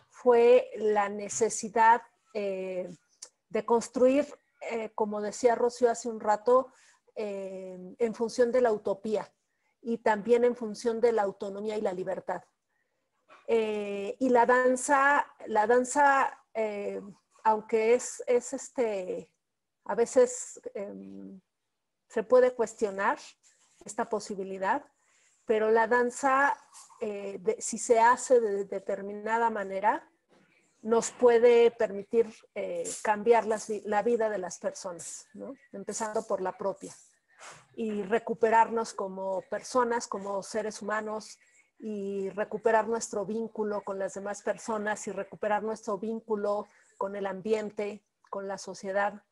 fue la necesidad de construir, como decía Rocío hace un rato, en función de la utopía y también en función de la autonomía y la libertad. Y la danza aunque a veces se puede cuestionar esta posibilidad, pero la danza, si se hace de determinada manera, nos puede permitir cambiar la vida de las personas, ¿no? Empezando por la propia, y recuperarnos como personas, como seres humanos, y recuperar nuestro vínculo con las demás personas y recuperar nuestro vínculo con el ambiente, con la sociedad.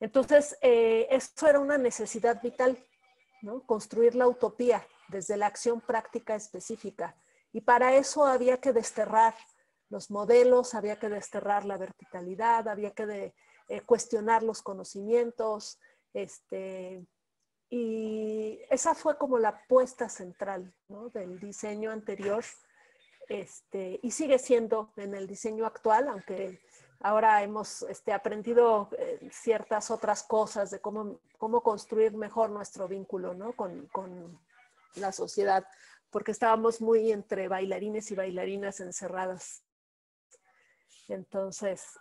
Entonces, esto era una necesidad vital, ¿no? Construir la utopía desde la acción práctica específica. Y para eso había que desterrar los modelos, había que desterrar la verticalidad, había que cuestionar los conocimientos, y esa fue como la apuesta central, ¿no? Del diseño anterior, y sigue siendo en el diseño actual, aunque ahora hemos aprendido ciertas otras cosas de cómo construir mejor nuestro vínculo, ¿no? con la sociedad, porque estábamos muy entre bailarines y bailarinas encerradas. Entonces,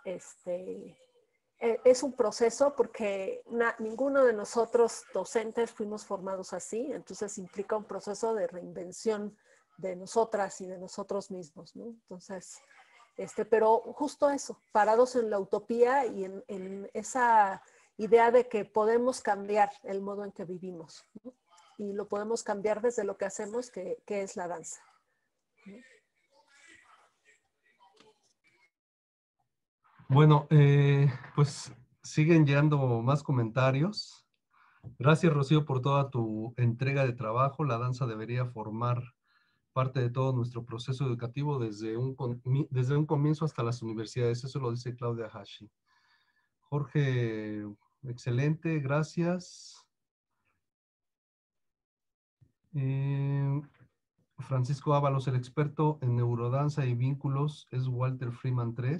es un proceso porque ninguno de nosotros docentes fuimos formados así, entonces implica un proceso de reinvención de nosotras y de nosotros mismos, ¿no? Entonces, pero justo eso, parados en la utopía y en esa idea de que podemos cambiar el modo en que vivimos, ¿no? Y lo podemos cambiar desde lo que hacemos, que es la danza, ¿no? Bueno, pues siguen llegando más comentarios. Gracias, Rocío, por toda tu entrega de trabajo. La danza debería formar parte de todo nuestro proceso educativo desde un comienzo hasta las universidades. Eso lo dice Claudia Hashi. Jorge, excelente, gracias. Francisco Ábalos, el experto en neurodanza y vínculos es Walter Freeman III,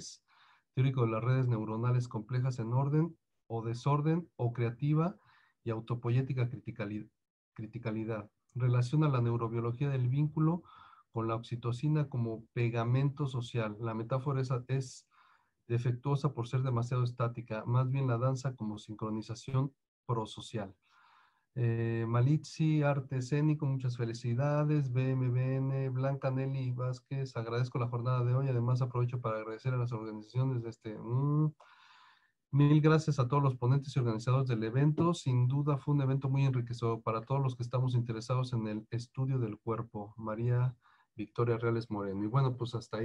teórico de las redes neuronales complejas en orden o desorden o creativa y autopoética criticalidad. Relaciona la neurobiología del vínculo con la oxitocina como pegamento social. La metáfora es defectuosa por ser demasiado estática, más bien la danza como sincronización prosocial. Malitzi, arte escénico, muchas felicidades. BMBN, Blanca Nelly Vázquez, agradezco la jornada de hoy. Además, aprovecho para agradecer a las organizaciones de mil gracias a todos los ponentes y organizadores del evento. Sin duda fue un evento muy enriquecedor para todos los que estamos interesados en el estudio del cuerpo. María Victoria Reales Moreno. Y bueno, pues hasta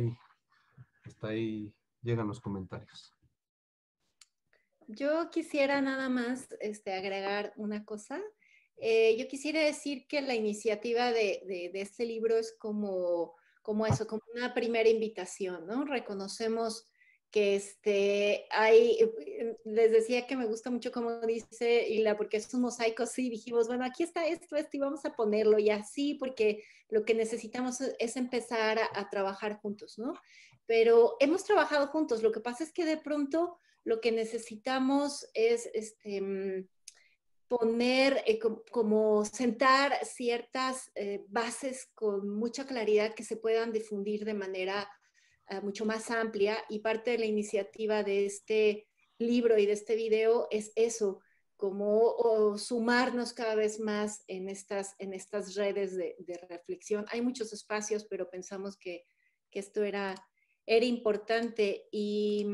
ahí llegan los comentarios. Yo quisiera nada más agregar una cosa. Yo quisiera decir que la iniciativa de este libro es como eso, como una primera invitación, ¿no? Reconocemos que les decía que me gusta mucho como dice Hilda, porque es un mosaico, sí, dijimos, bueno, aquí está esto, y vamos a ponerlo, y así, porque lo que necesitamos es empezar a trabajar juntos, ¿no? Pero hemos trabajado juntos, lo que pasa es que de pronto lo que necesitamos es poner, como sentar ciertas bases con mucha claridad que se puedan difundir de manera mucho más amplia, y parte de la iniciativa de este libro y de este video es eso, como sumarnos cada vez más en estas redes de reflexión. Hay muchos espacios, pero pensamos que esto era importante, y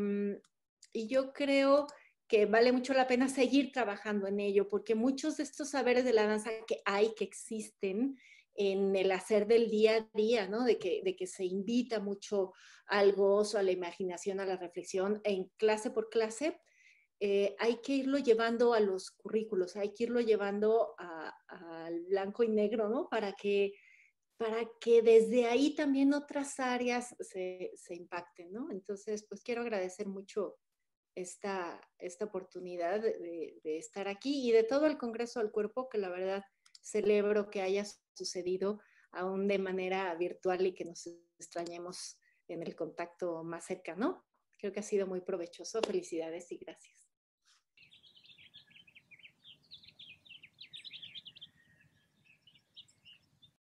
yo creo que vale mucho la pena seguir trabajando en ello, porque muchos de estos saberes de la danza que existen en el hacer del día a día, ¿no? De que se invita mucho al gozo, a la imaginación, a la reflexión, en clase por clase, hay que irlo llevando a los currículos, hay que irlo llevando al blanco y negro, ¿no? Para que desde ahí también otras áreas se impacten, ¿no? Entonces, pues quiero agradecer mucho esta oportunidad de estar aquí, y de todo el Congreso del Cuerpo, que la verdad celebro que haya sucedido aún de manera virtual y que nos extrañemos en el contacto más cercano. Creo que ha sido muy provechoso. Felicidades y gracias.